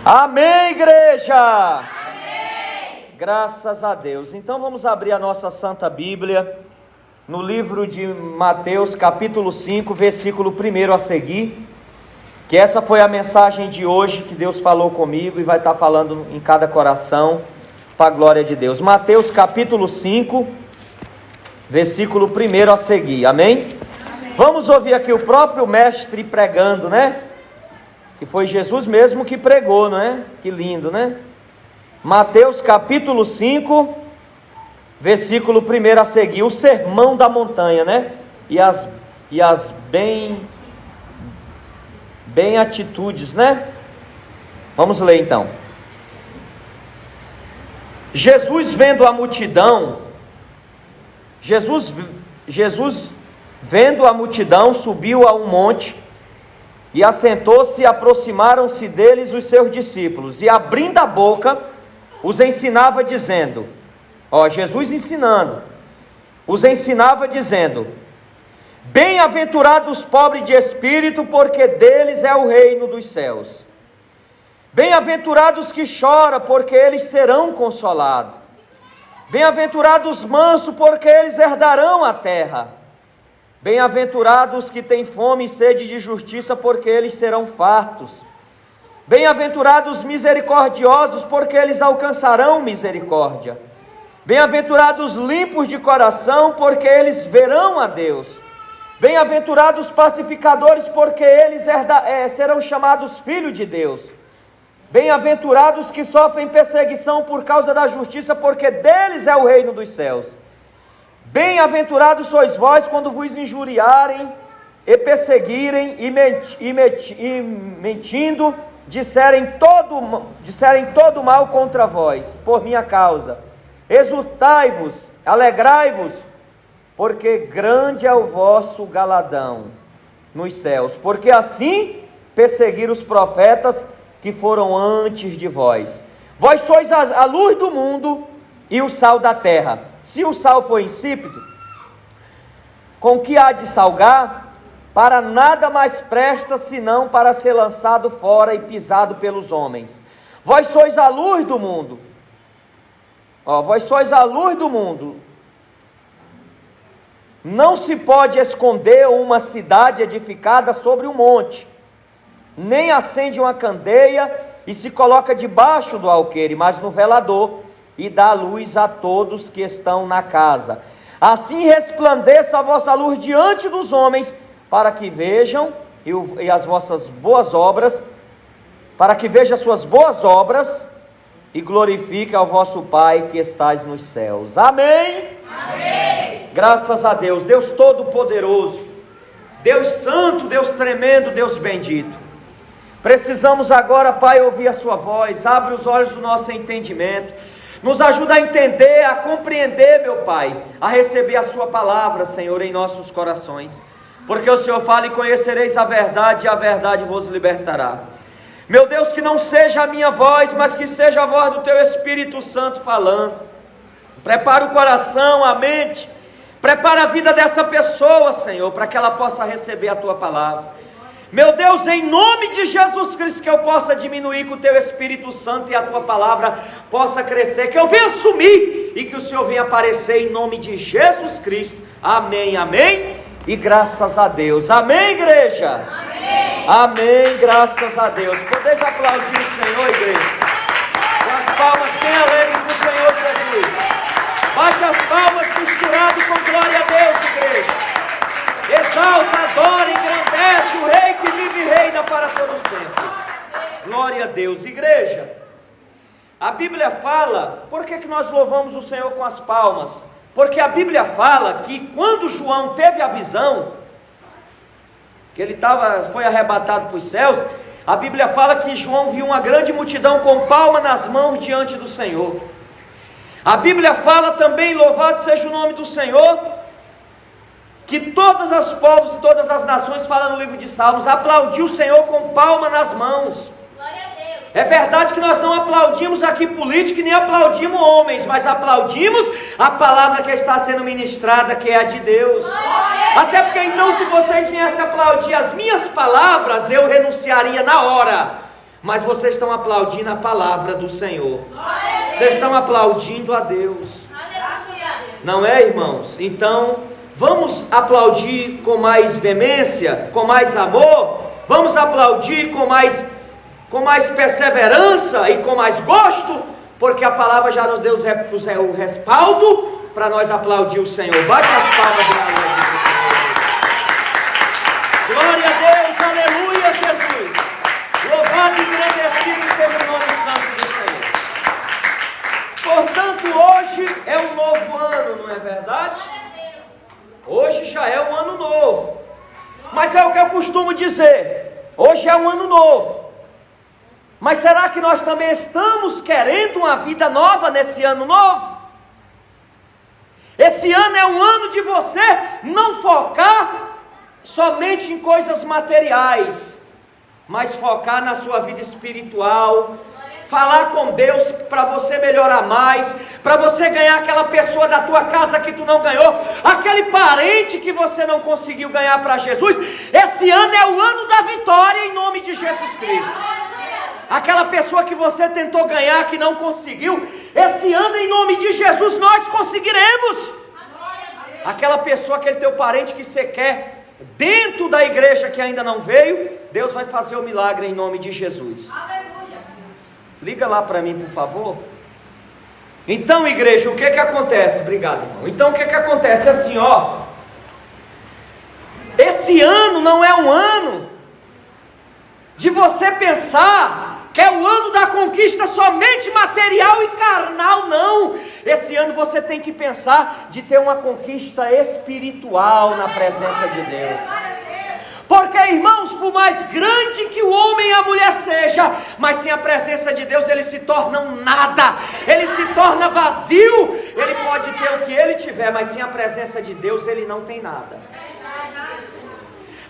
Amém, igreja! Amém! Graças a Deus. Então vamos abrir a nossa Santa Bíblia no livro de Mateus, capítulo 5, versículo 1 a seguir, que essa foi a mensagem de hoje que Deus falou comigo e vai estar falando em cada coração, para a glória de Deus. Mateus, capítulo 5, versículo 1 a seguir, amém? Amém? Vamos ouvir aqui o próprio mestre pregando, né? Que foi Jesus mesmo que pregou, não é? Que lindo, né? Mateus capítulo 5, versículo 1 a seguir, o sermão da montanha, né? E as bem atitudes, né? Vamos ler então. Jesus vendo a multidão, Jesus vendo a multidão, subiu a um monte e assentou-se, e aproximaram-se deles os seus discípulos, e abrindo a boca, os ensinava dizendo, Jesus ensinando, os ensinava dizendo, bem-aventurados os pobres de espírito, porque deles é o reino dos céus. Bem-aventurados que choram, porque eles serão consolados. Bem-aventurados os mansos, porque eles herdarão a terra. Bem-aventurados que têm fome e sede de justiça, porque eles serão fartos. Bem-aventurados os misericordiosos, porque eles alcançarão misericórdia. Bem-aventurados os limpos de coração, porque eles verão a Deus. Bem-aventurados os pacificadores, porque eles serão chamados filhos de Deus. Bem-aventurados que sofrem perseguição por causa da justiça, porque deles é o reino dos céus. Bem-aventurados sois vós quando vos injuriarem e perseguirem e mentindo, disserem todo mal contra vós, por minha causa. Exultai-vos, alegrai-vos, porque grande é o vosso galardão nos céus, porque assim perseguiram os profetas que foram antes de vós. Vós sois a luz do mundo e o sal da terra. Se o sal for insípido, com que há de salgar? Para nada mais presta, senão para ser lançado fora e pisado pelos homens. Vós sois a luz do mundo. Vós sois a luz do mundo. Não se pode esconder uma cidade edificada sobre um monte, nem acende uma candeia e se coloca debaixo do alqueire, mas no velador, e dá luz a todos que estão na casa. Assim resplandeça a vossa luz diante dos homens, para que vejam e as vossas boas obras, para que veja as suas boas obras e glorifique ao vosso Pai que estais nos céus. Amém? Amém. Graças a Deus, Deus Todo-Poderoso, Deus Santo, Deus Tremendo, Deus Bendito. Precisamos agora, Pai, ouvir a sua voz. Abre os olhos do nosso entendimento. Nos ajuda a entender, a compreender, meu Pai, a receber a sua palavra, Senhor, em nossos corações. Porque o Senhor fala: e conhecereis a verdade vos libertará. Meu Deus, que não seja a minha voz, mas que seja a voz do Teu Espírito Santo falando. Prepara o coração, a mente, prepara a vida dessa pessoa, Senhor, para que ela possa receber a Tua palavra. Meu Deus, em nome de Jesus Cristo, que eu possa diminuir, com o Teu Espírito Santo e a Tua palavra possa crescer, que eu venha assumir e que o Senhor venha aparecer em nome de Jesus Cristo. Amém, amém e graças a Deus. Amém, igreja? Amém. Amém, graças a Deus. Podeis aplaudir o Senhor, igreja? Com as palmas bem alegres do Senhor Jesus. Bate as palmas misturado com glória a Deus, igreja. Exalta, adora, engrandece o Rei que vive e reina para todo sempre. Glória a Deus. Igreja, a Bíblia fala, por que nós louvamos o Senhor com as palmas? Porque a Bíblia fala que quando João teve a visão, que ele foi arrebatado para os céus, a Bíblia fala que João viu uma grande multidão com palma nas mãos diante do Senhor. A Bíblia fala também, louvado seja o nome do Senhor, que todos os povos e todas as nações, fala no livro de Salmos, aplaudiu o Senhor com palma nas mãos. Glória a Deus. É verdade que nós não aplaudimos aqui político e nem aplaudimos homens, mas aplaudimos a palavra que está sendo ministrada, que é a de Deus. Até porque então, se vocês viessem aplaudir as minhas palavras, eu renunciaria na hora. mas vocês estão aplaudindo a palavra do Senhor. Vocês estão aplaudindo a Deus. Não é, irmãos? Então, vamos aplaudir com mais veemência, com mais amor. Vamos aplaudir com mais perseverança e com mais gosto, porque a palavra já nos deu o respaldo para nós aplaudir o Senhor. Bate as palmas de glória. Glória a Deus, aleluia, Jesus. Louvado e engrandecido seja o nome santo do Senhor. Portanto, hoje é um novo ano, não é verdade? Hoje já é um ano novo. Mas é o que eu costumo dizer, hoje é um ano novo. Mas será que nós também estamos querendo uma vida nova nesse ano novo? Esse ano é um ano de você não focar somente em coisas materiais, mas focar na sua vida espiritual, falar com Deus para você melhorar mais, para você ganhar aquela pessoa da tua casa que tu não ganhou, aquele parente que você não conseguiu ganhar para Jesus. Esse ano é o ano da vitória em nome de Jesus Cristo. Aquela pessoa que você tentou ganhar, que não conseguiu, esse ano em nome de Jesus nós conseguiremos. Aquela pessoa, aquele teu parente que você quer dentro da igreja que ainda não veio, Deus vai fazer o milagre em nome de Jesus. Liga lá para mim, por favor. Então, igreja, o que acontece? Obrigado, irmão. Então, o que acontece? Assim, ó, esse ano não é um ano de você pensar que é o ano da conquista somente material e carnal, não. Esse ano você tem que pensar de ter uma conquista espiritual na presença de Deus. Porque, irmãos, por mais grande que o homem e a mulher seja, mas sem a presença de Deus ele se torna um nada, ele se torna vazio. Ele pode ter o que ele tiver, mas sem a presença de Deus ele não tem nada.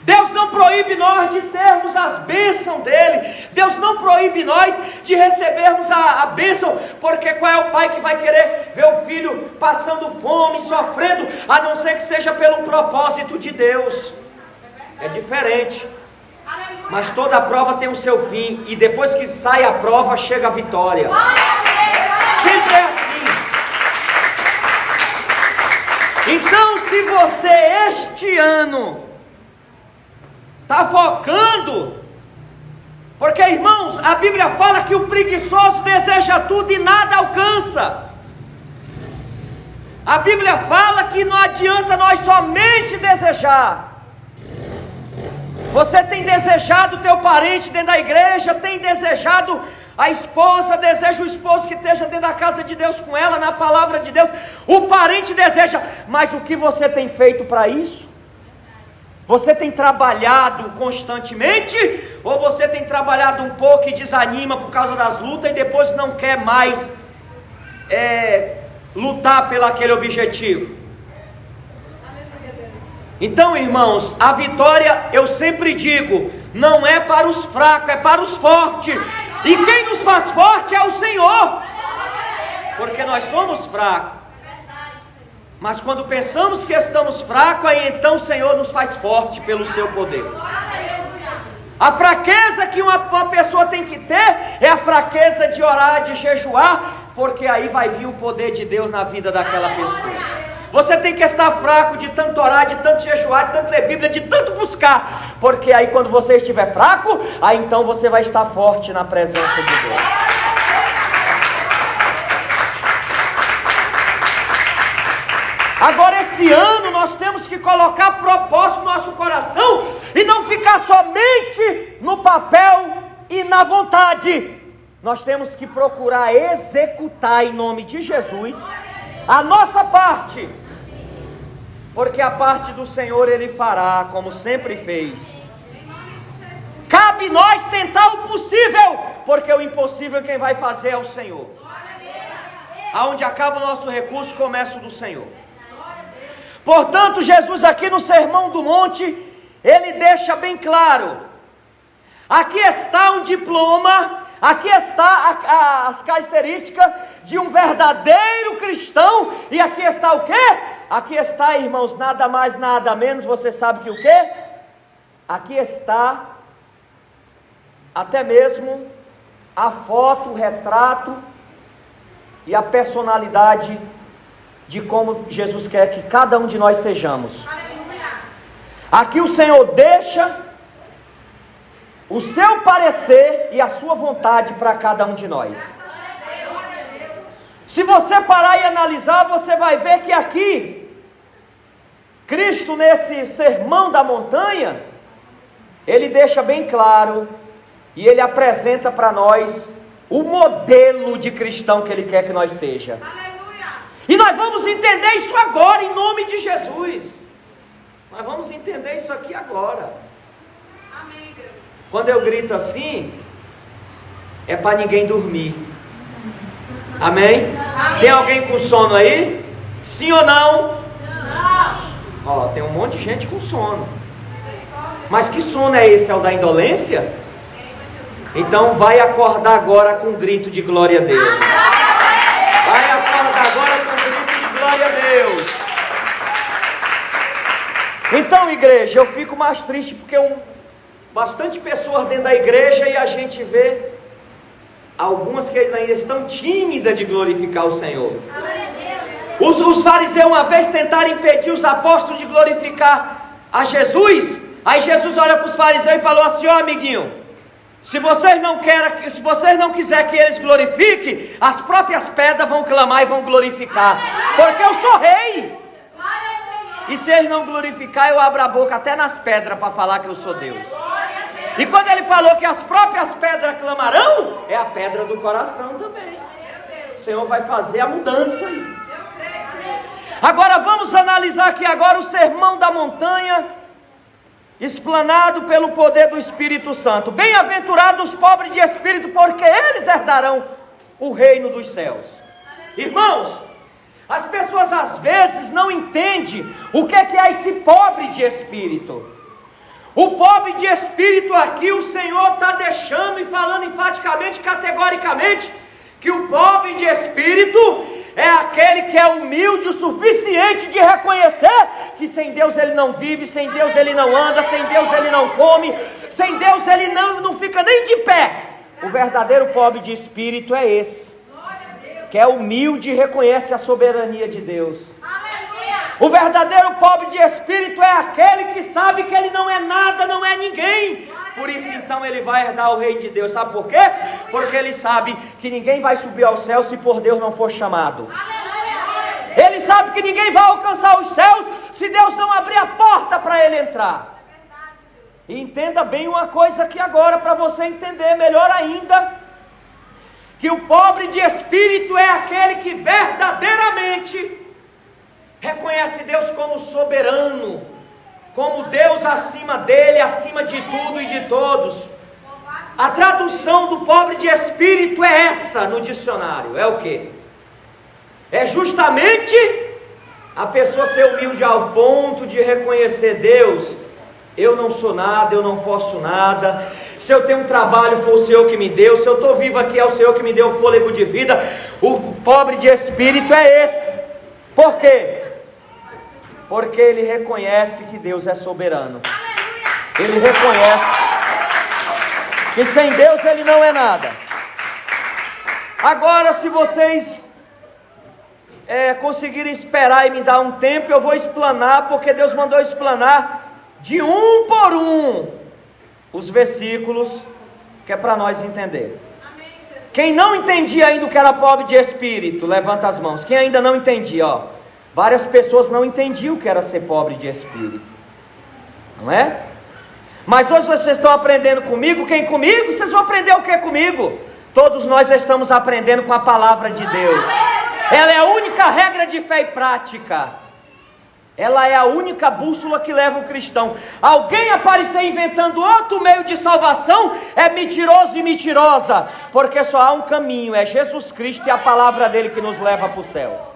Deus não proíbe nós de termos as bênçãos dele. Deus não proíbe nós de recebermos a bênção, porque qual é o pai que vai querer ver o filho passando fome, sofrendo, a não ser que seja pelo propósito de Deus? É diferente. Mas toda prova tem o seu fim, e depois que sai a prova, chega a vitória. Sempre é assim. Então, se você este ano está focando, porque, irmãos, a Bíblia fala que o preguiçoso deseja tudo e nada alcança. A Bíblia fala que não adianta nós somente desejar. Você tem desejado o teu parente dentro da igreja, tem desejado a esposa, deseja o esposo que esteja dentro da casa de Deus com ela, na palavra de Deus. O parente deseja, mas o que você tem feito para isso? Você tem trabalhado constantemente, ou você tem trabalhado um pouco e desanima por causa das lutas e depois não quer mais lutar pelo aquele objetivo? Então, irmãos, a vitória, eu sempre digo, não é para os fracos, é para os fortes. E quem nos faz forte é o Senhor, porque nós somos fracos. Mas quando pensamos que estamos fracos, aí então o Senhor nos faz forte pelo seu poder. A fraqueza que uma pessoa tem que ter é a fraqueza de orar, de jejuar, porque aí vai vir o poder de Deus na vida daquela pessoa. Você tem que estar fraco de tanto orar, de tanto jejuar, de tanto ler Bíblia, de tanto buscar, porque aí quando você estiver fraco, aí então você vai estar forte na presença de Deus. Agora, esse ano nós temos que colocar propósito no nosso coração e não ficar somente no papel e na vontade. Nós temos que procurar executar em nome de Jesus a nossa parte, porque a parte do Senhor Ele fará, como sempre fez. Cabe nós tentar o possível, porque o impossível quem vai fazer é o Senhor. Aonde acaba o nosso recurso, começa o do Senhor. Portanto, Jesus aqui no Sermão do Monte, Ele deixa bem claro, aqui está um diploma, aqui está as características de um verdadeiro cristão, e aqui está o quê? Aqui está, irmãos, nada mais, nada menos, você sabe que o quê? Aqui está até mesmo a foto, o retrato e a personalidade de como Jesus quer que cada um de nós sejamos. Aqui o Senhor deixa o seu parecer e a sua vontade para cada um de nós. Se você parar e analisar, você vai ver que aqui, Cristo nesse sermão da montanha, ele deixa bem claro e ele apresenta para nós o modelo de cristão que ele quer que nós seja. E nós vamos entender isso agora, em nome de Jesus. Nós vamos entender isso aqui agora. Amém, Deus. Quando eu grito assim, é para ninguém dormir. Amém? Amém? Tem alguém com sono aí? Sim ou não? Não. Ó, tem um monte de gente com sono. Mas que sono é esse? É o da indolência? Então vai acordar agora com um grito de glória a Deus. Vai acordar agora com um grito de glória a Deus. Então, igreja, eu fico mais triste porque bastante pessoas dentro da igreja e a gente vê algumas que ainda estão tímidas de glorificar o Senhor. Os fariseus uma vez tentaram impedir os apóstolos de glorificar a Jesus. Aí Jesus olha para os fariseus e falou assim: ó amiguinho, se vocês não quiserem que eles glorifiquem, as próprias pedras vão clamar e vão glorificar, porque eu sou rei. E se eles não glorificar, eu abro a boca até nas pedras para falar que eu sou Deus. E quando ele falou que as próprias pedras clamarão, é a pedra do coração também. O Senhor vai fazer a mudança aí. Agora vamos analisar aqui agora o sermão da montanha, explanado pelo poder do Espírito Santo. Bem-aventurados os pobres de espírito, porque eles herdarão o reino dos céus. Irmãos, as pessoas às vezes não entendem o que é esse pobre de espírito. O pobre de espírito aqui, o Senhor está deixando e falando enfaticamente, categoricamente, que o pobre de espírito é aquele que é humilde o suficiente de reconhecer que sem Deus ele não vive, sem Deus ele não anda, sem Deus ele não come, sem Deus ele não fica nem de pé. O verdadeiro pobre de espírito é esse, que é humilde e reconhece a soberania de Deus. O verdadeiro pobre de espírito é aquele que sabe que ele não é nada, não é ninguém. Por isso então ele vai herdar o reino de Deus. Sabe por quê? Porque ele sabe que ninguém vai subir ao céu se por Deus não for chamado. Ele sabe que ninguém vai alcançar os céus se Deus não abrir a porta para ele entrar. E entenda bem uma coisa aqui agora, para você entender melhor ainda, que o pobre de espírito é aquele que verdadeiramente reconhece Deus como soberano, como Deus acima dele, acima de tudo e de todos. A tradução do pobre de espírito é essa no dicionário, é o quê? É justamente a pessoa ser humilde ao ponto de reconhecer Deus. Eu não sou nada, eu não posso nada. Se eu tenho um trabalho, foi o Senhor que me deu. Se eu estou vivo aqui, é o Senhor que me deu o fôlego de vida. O pobre de espírito é esse. Por quê? Porque ele reconhece que Deus é soberano. Ele reconhece que sem Deus ele não é nada. Agora, se vocês conseguirem esperar e me dar um tempo, eu vou explanar, porque Deus mandou explanar de um por um os versículos, que é para nós entender. Quem não entendia ainda o que era pobre de espírito, levanta as mãos. Quem ainda não entendia, ó. Várias pessoas não entendiam o que era ser pobre de espírito, não é? Mas hoje vocês estão aprendendo comigo. Quem comigo? Vocês vão aprender o que comigo? Todos nós estamos aprendendo com a palavra de Deus. Ela é a única regra de fé e prática. Ela é a única bússola que leva o cristão. Alguém aparecer inventando outro meio de salvação é mentiroso e mentirosa, porque só há um caminho, é Jesus Cristo e a palavra dele que nos leva para o céu.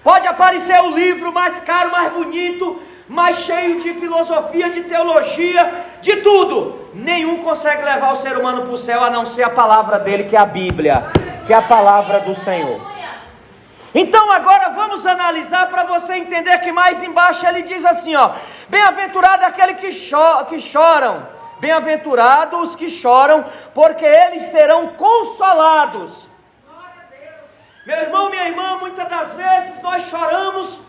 Pode aparecer o livro mais caro, mais bonito, mais cheio de filosofia, de teologia, de tudo. Nenhum consegue levar o ser humano para o céu a não ser a palavra dele, que é a Bíblia, que é a palavra do Senhor. Então agora vamos analisar para você entender que mais embaixo ele diz assim, ó: bem-aventurado aquele que choram, Bem-aventurados os que choram, porque eles serão consolados. Meu irmão, minha irmã, muitas das vezes nós choramos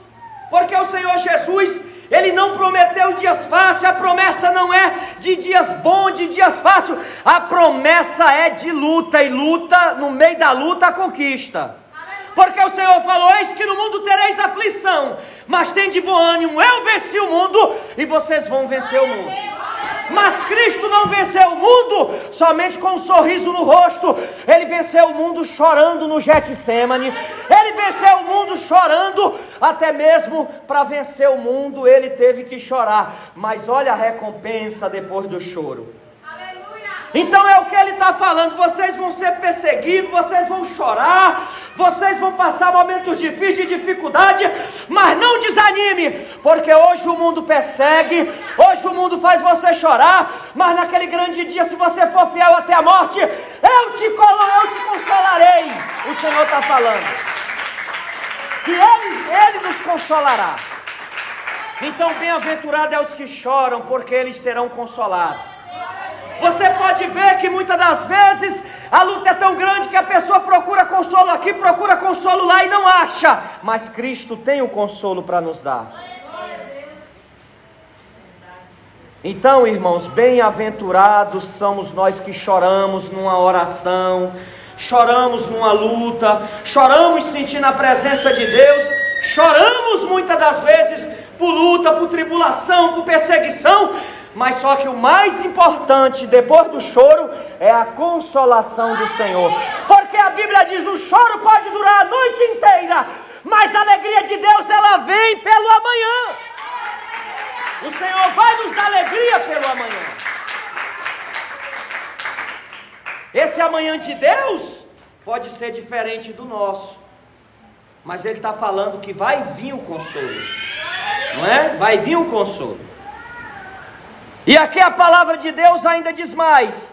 porque o Senhor Jesus, Ele não prometeu dias fáceis. A promessa não é de dias bons, de dias fáceis. A promessa é de luta, e luta, no meio da luta, a conquista. Porque o Senhor falou: eis que no mundo tereis aflição, mas tem de bom ânimo, eu venci o mundo e vocês vão vencer o mundo. Mas Cristo não venceu o mundo somente com um sorriso no rosto. Ele venceu o mundo chorando no Getsemane. Ele venceu o mundo chorando. Até mesmo para vencer o mundo ele teve que chorar. Mas olha a recompensa depois do choro. Então é o que ele está falando: vocês vão ser perseguidos, vocês vão chorar, vocês vão passar momentos difíceis, de dificuldade, mas não desanime, porque hoje o mundo persegue, hoje o mundo faz você chorar, mas naquele grande dia, se você for fiel até a morte, eu te consolarei. O Senhor está falando que Ele nos consolará. Então bem-aventurado é os que choram, porque eles serão consolados. Você pode ver que muitas das vezes a luta é tão grande que a pessoa procura consolo aqui, procura consolo lá e não acha. Mas Cristo tem o consolo para nos dar. Então, irmãos, bem-aventurados somos nós que choramos numa oração, choramos numa luta, choramos sentindo a presença de Deus, choramos muitas das vezes por luta, por tribulação, por perseguição. Mas só que o mais importante depois do choro é a consolação do Senhor. Porque a Bíblia diz: o choro pode durar a noite inteira, mas a alegria de Deus, ela vem pelo amanhã. O Senhor vai nos dar alegria pelo amanhã. Esse amanhã de Deus pode ser diferente do nosso, mas Ele está falando que vai vir o consolo, não é? Vai vir o consolo. E aqui a palavra de Deus ainda diz mais: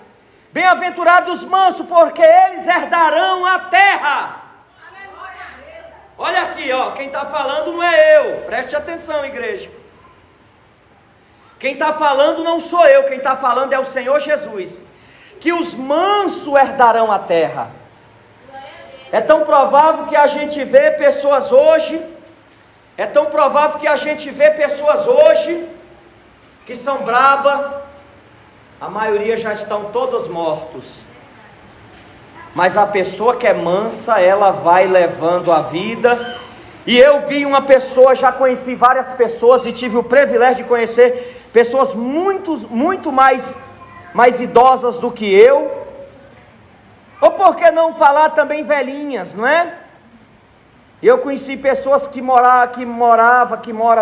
bem-aventurados os mansos, porque eles herdarão a terra. Olha aqui, ó, quem está falando não é eu, preste atenção, igreja. Quem está falando não sou eu, quem está falando é o Senhor Jesus. Que os mansos herdarão a terra. É tão provável que a gente vê pessoas hoje, que são braba, a maioria já estão todos mortos. Mas a pessoa que é mansa, ela vai levando a vida. E eu vi uma pessoa, já conheci várias pessoas e tive o privilégio de conhecer pessoas muito mais idosas do que eu. Ou por que não falar também velhinhas, não é? Eu conheci pessoas que moram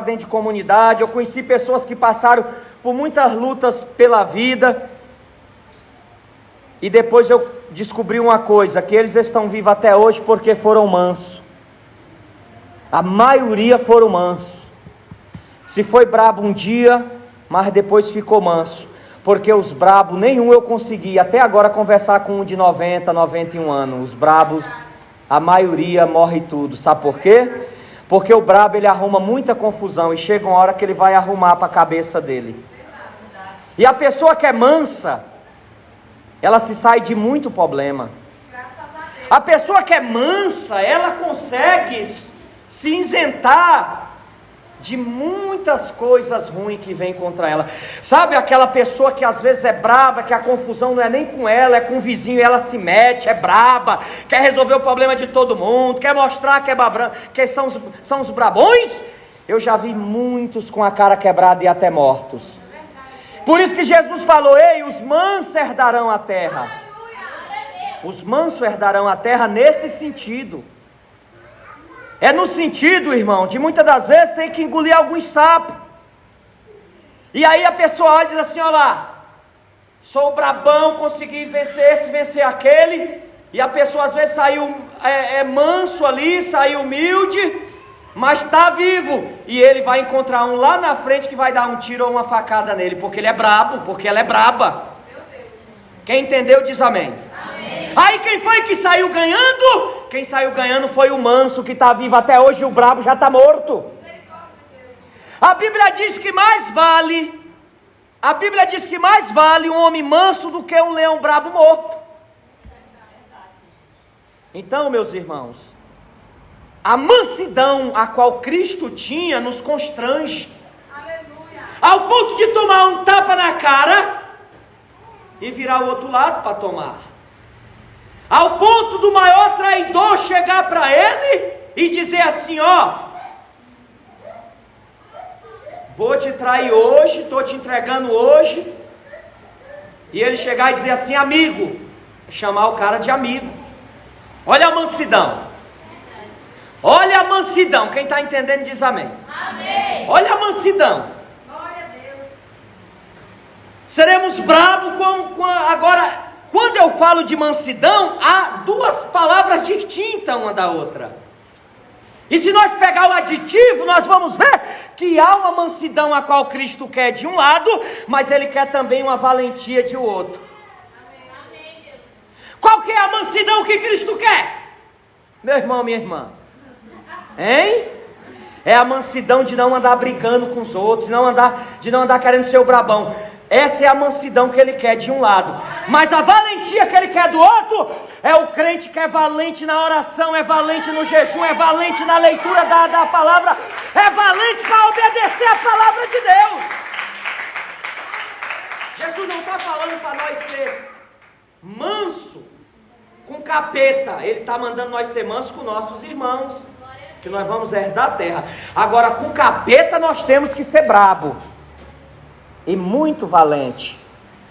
dentro de comunidade. Eu conheci pessoas que passaram por muitas lutas pela vida. E depois eu descobri uma coisa: que eles estão vivos até hoje porque foram mansos. A maioria foram mansos. Se foi brabo um dia, mas depois ficou manso. Porque os brabos, nenhum eu consegui até agora conversar com um de 90, 91 anos. Os brabos, a maioria morre tudo. Sabe por quê? Porque o brabo, ele arruma muita confusão e chega uma hora que ele vai arrumar para a cabeça dele. E a pessoa que é mansa, ela se sai de muito problema. A pessoa que é mansa, ela consegue se isentar de muitas coisas ruins que vêm contra ela. Sabe aquela pessoa que às vezes é braba, que a confusão não é nem com ela, é com o vizinho, e ela se mete, é braba, quer resolver o problema de todo mundo, quer mostrar que são os brabões? Eu já vi muitos com a cara quebrada e até mortos. Por isso que Jesus falou: ei, os mansos herdarão a terra. Os mansos herdarão a terra nesse sentido. É no sentido, irmão, de muitas das vezes tem que engolir alguns sapos. E aí a pessoa olha e diz assim: olha lá, sou brabão, consegui vencer esse, vencer aquele. E a pessoa às vezes saiu manso ali, saiu humilde, mas está vivo. E ele vai encontrar um lá na frente que vai dar um tiro ou uma facada nele, porque ele é brabo, porque ela é braba. Quem entendeu diz amém. Aí quem foi que saiu ganhando? Quem saiu ganhando foi o manso, que está vivo até hoje, e o brabo já está morto. A Bíblia diz que mais vale A Bíblia diz que mais vale um homem manso do que um leão brabo morto. Então, meus irmãos, a mansidão a qual Cristo tinha nos constrange. Aleluia. Ao ponto de tomar um tapa na cara e virar o outro lado para tomar. Ao ponto do maior traidor chegar para ele e dizer assim, ó, vou te trair hoje, estou te entregando hoje. E ele chegar e dizer assim, amigo, chamar o cara de amigo. Olha a mansidão. Olha a mansidão. Quem está entendendo diz amém. Amém. Olha a mansidão. Glória a Deus. Seremos bravos agora, quando eu falo de mansidão, há duas palavras distintas uma da outra. E se nós pegar o aditivo, nós vamos ver que há uma mansidão a qual Cristo quer de um lado, mas Ele quer também uma valentia de outro. Amém, Deus. Qual que é a mansidão que Cristo quer? Meu irmão, minha irmã. Hein? É a mansidão de não andar brigando com os outros, de não andar querendo ser o brabão. Essa é a mansidão que Ele quer de um lado. Mas a valentia que Ele quer do outro é o crente que é valente na oração, é valente no jejum, é valente na leitura da palavra, é valente para obedecer a palavra de Deus. Jesus não está falando para nós ser manso com capeta. Ele está mandando nós ser manso com nossos irmãos, que nós vamos herdar a terra. Agora com capeta nós temos que ser brabo e muito valente.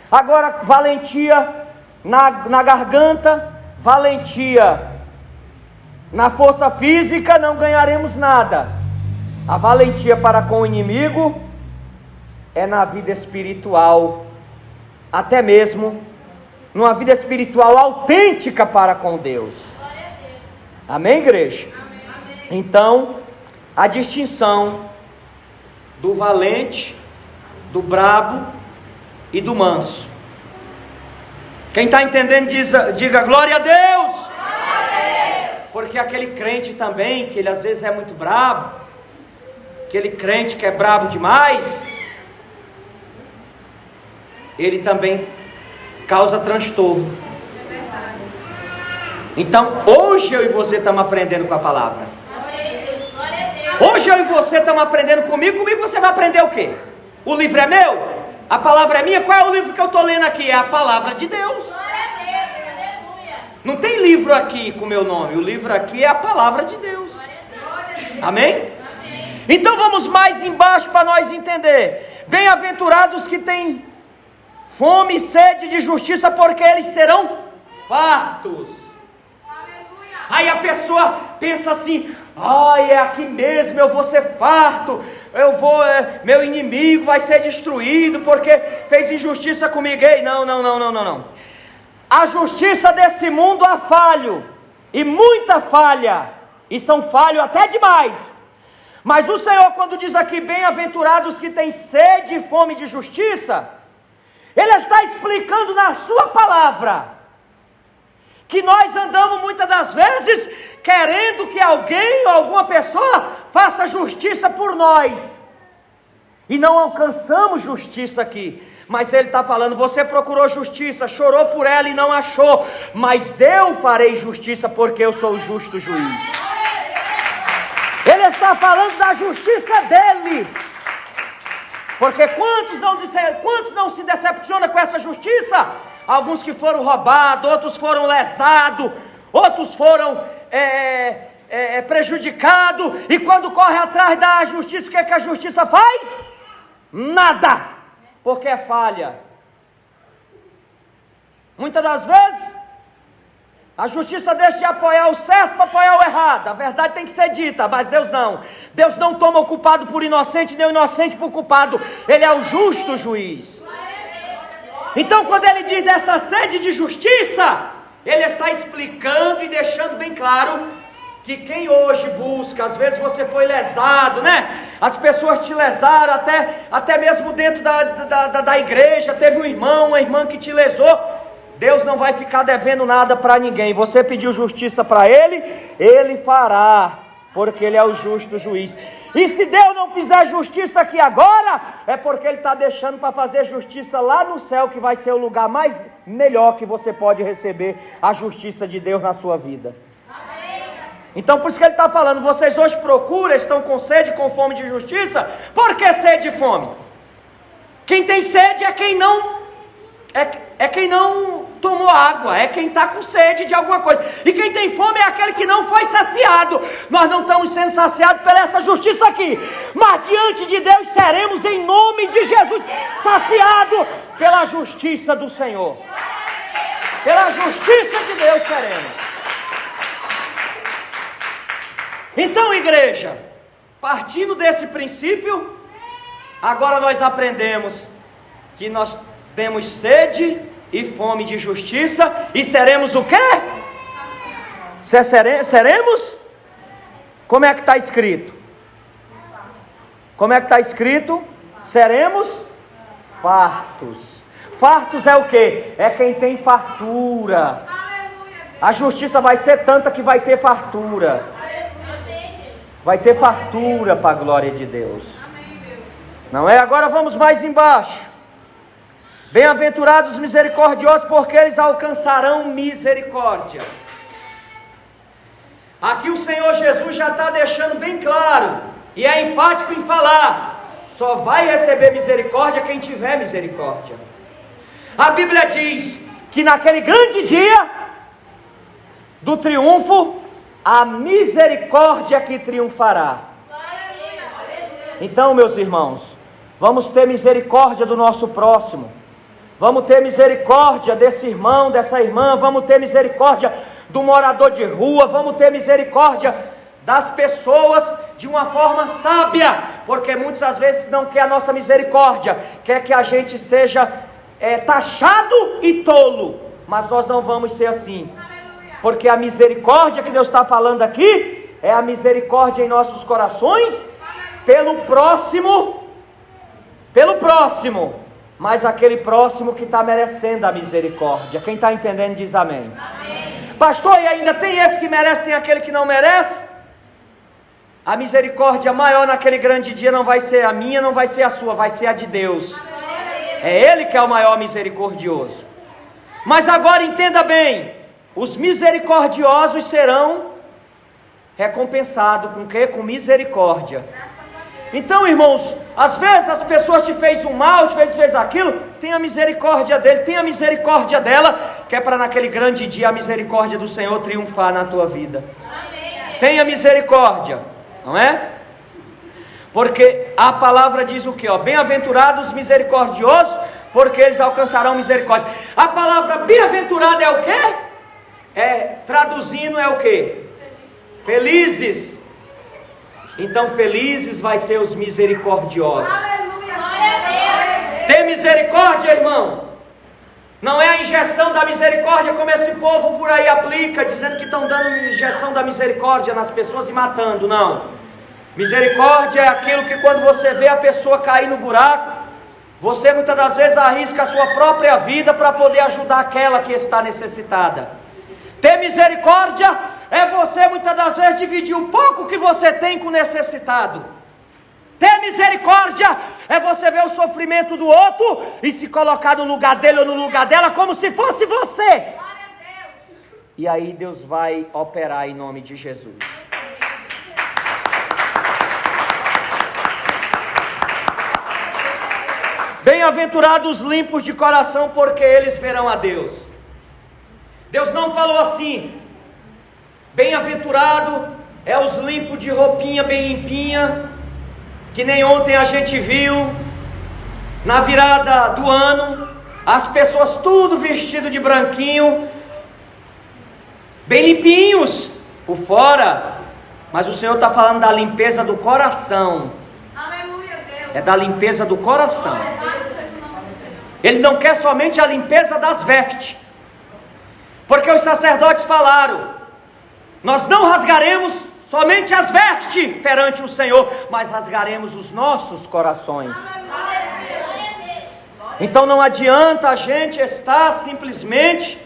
Agora valentia na garganta, valentia na força física, não ganharemos nada. A valentia para com o inimigo é na vida espiritual, até mesmo numa vida espiritual autêntica para com Deus. Amém, igreja? Amém. Então, a distinção do valente, do brabo e do manso. Quem está entendendo diga glória a Deus. Glória a Deus. Porque aquele crente também, que ele às vezes é muito brabo, aquele crente que é brabo demais, ele também causa transtorno. Então, hoje eu e você estamos aprendendo com a palavra. Amém, Deus. Glória a Deus. Hoje eu e você estamos aprendendo comigo você vai aprender o quê? O livro é meu? A palavra é minha? Qual é o livro que eu estou lendo aqui? É a palavra de Deus. Glória a Deus. Aleluia. Não tem livro aqui com meu nome, o livro aqui é a palavra de Deus. Glória a Deus. Amém? Amém. Então vamos mais embaixo para nós entender. Bem-aventurados que têm fome e sede de justiça, porque eles serão fartos. Aleluia. Aí a pessoa pensa assim, ai, é aqui mesmo, eu vou ser farto, meu inimigo vai ser destruído, porque fez injustiça comigo. Ei, não. A justiça desse mundo há falho, e muita falha, e são falhos até demais. Mas o Senhor, quando diz aqui, bem-aventurados que têm sede e fome de justiça, Ele está explicando na sua palavra, que nós andamos muitas das vezes querendo que alguém ou alguma pessoa faça justiça por nós, e não alcançamos justiça aqui. Mas Ele está falando, você procurou justiça, chorou por ela e não achou, mas eu farei justiça, porque eu sou o justo juiz. Ele está falando da justiça dele. Porque quantos não se decepcionam com essa justiça? Alguns que foram roubados, outros foram lesados, outros foram prejudicados, e quando corre atrás da justiça, o que é que a justiça faz? Nada, porque é falha. Muitas das vezes a justiça deixa de apoiar o certo para apoiar o errado. A verdade tem que ser dita, mas Deus não. Deus não toma o culpado por inocente, nem o inocente por culpado. Ele é o justo juiz. Então, quando Ele diz dessa sede de justiça, Ele está explicando e deixando bem claro que quem hoje busca, às vezes você foi lesado, né? As pessoas te lesaram, até mesmo dentro da igreja, teve um irmão, uma irmã que te lesou. Deus não vai ficar devendo nada para ninguém. Você pediu justiça para Ele, Ele fará. porque Ele é o justo juiz. E se Deus não fizer justiça aqui agora, é porque Ele está deixando para fazer justiça lá no céu, que vai ser o lugar mais melhor que você pode receber a justiça de Deus na sua vida. Então por isso que Ele está falando, vocês hoje procuram, estão com sede, com fome de justiça. Por que sede e fome? Quem tem sede é quem não quem não tomou água, é quem está com sede de alguma coisa. E quem tem fome é aquele que não foi saciado. Nós não estamos sendo saciados pela essa justiça aqui, mas diante de Deus seremos, em nome de Jesus, saciados pela justiça do Senhor. Pela justiça de Deus seremos. Então, igreja, partindo desse princípio, agora nós aprendemos que nós temos sede e fome de justiça, e seremos o quê? Seremos? Como é que está escrito? Como é que está escrito? Seremos fartos. Fartos é o quê? É quem tem fartura. A justiça vai ser tanta que vai ter fartura. Vai ter fartura para a glória de Deus. Não é? Agora vamos mais embaixo. Bem-aventurados os misericordiosos, porque eles alcançarão misericórdia. Aqui o Senhor Jesus já está deixando bem claro, e é enfático em falar: só vai receber misericórdia quem tiver misericórdia. A Bíblia diz que naquele grande dia do triunfo, a misericórdia que triunfará. Então, meus irmãos, vamos ter misericórdia do nosso próximo. Vamos ter misericórdia desse irmão, dessa irmã. Vamos ter misericórdia do morador de rua. Vamos ter misericórdia das pessoas de uma forma sábia, porque muitas vezes não quer a nossa misericórdia, quer que a gente seja taxado e tolo. Mas nós não vamos ser assim, porque a misericórdia que Deus está falando aqui é a misericórdia em nossos corações pelo próximo, mas aquele próximo que está merecendo a misericórdia. Quem está entendendo diz amém. Amém. Pastor, e ainda tem esse que merece, tem aquele que não merece? A misericórdia maior naquele grande dia não vai ser a minha, não vai ser a sua, vai ser a de Deus. É Ele que é o maior misericordioso. Mas agora entenda bem, os misericordiosos serão recompensados com o quê? Com misericórdia. Então, irmãos, às vezes as pessoas te fez um mal, te fez aquilo, tenha misericórdia dele, tenha misericórdia dela, que é para naquele grande dia a misericórdia do Senhor triunfar na tua vida. Amém. Tenha misericórdia, não é? Porque a palavra diz o quê? Bem-aventurados os misericordiosos, porque eles alcançarão misericórdia. A palavra bem-aventurado é o quê? Traduzindo é o quê? Felizes. Então felizes vai ser os misericordiosos. Tem misericórdia, irmão? Não é a injeção da misericórdia como esse povo por aí aplica, dizendo que estão dando injeção da misericórdia nas pessoas e matando. Não. Misericórdia é aquilo que quando você vê a pessoa cair no buraco, você muitas das vezes arrisca a sua própria vida para poder ajudar aquela que está necessitada. Ter misericórdia é você muitas das vezes dividir o pouco que você tem com o necessitado. Ter misericórdia é você ver o sofrimento do outro e se colocar no lugar dele ou no lugar dela como se fosse você. E aí Deus vai operar em nome de Jesus. Bem-aventurados os limpos de coração, porque eles verão a Deus. Deus não falou assim: bem-aventurado é os limpos de roupinha bem limpinha, que nem ontem a gente viu, na virada do ano, as pessoas tudo vestido de branquinho, bem limpinhos por fora, mas o Senhor está falando da limpeza do coração. Aleluia, Deus. É da limpeza do coração. Ele não quer somente a limpeza das vestes, porque os sacerdotes falaram: nós não rasgaremos somente as vestes perante o Senhor, mas rasgaremos os nossos corações. Então não adianta a gente estar simplesmente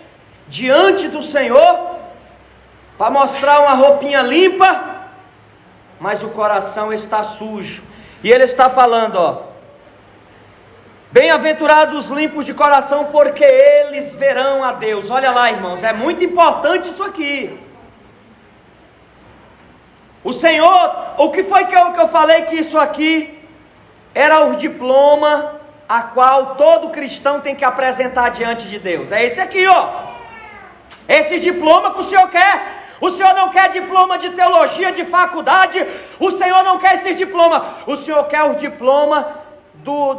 diante do Senhor para mostrar uma roupinha limpa, mas o coração está sujo. E ele está falando, ó: bem-aventurados os limpos de coração, porque eles verão a Deus. Olha lá, irmãos, é muito importante isso aqui. O Senhor, o que foi que eu falei que isso aqui era o diploma a qual todo cristão tem que apresentar diante de Deus? É esse aqui, ó. Esse diploma que o Senhor quer. O Senhor não quer diploma de teologia, de faculdade. O Senhor não quer esse diploma. O Senhor quer o diploma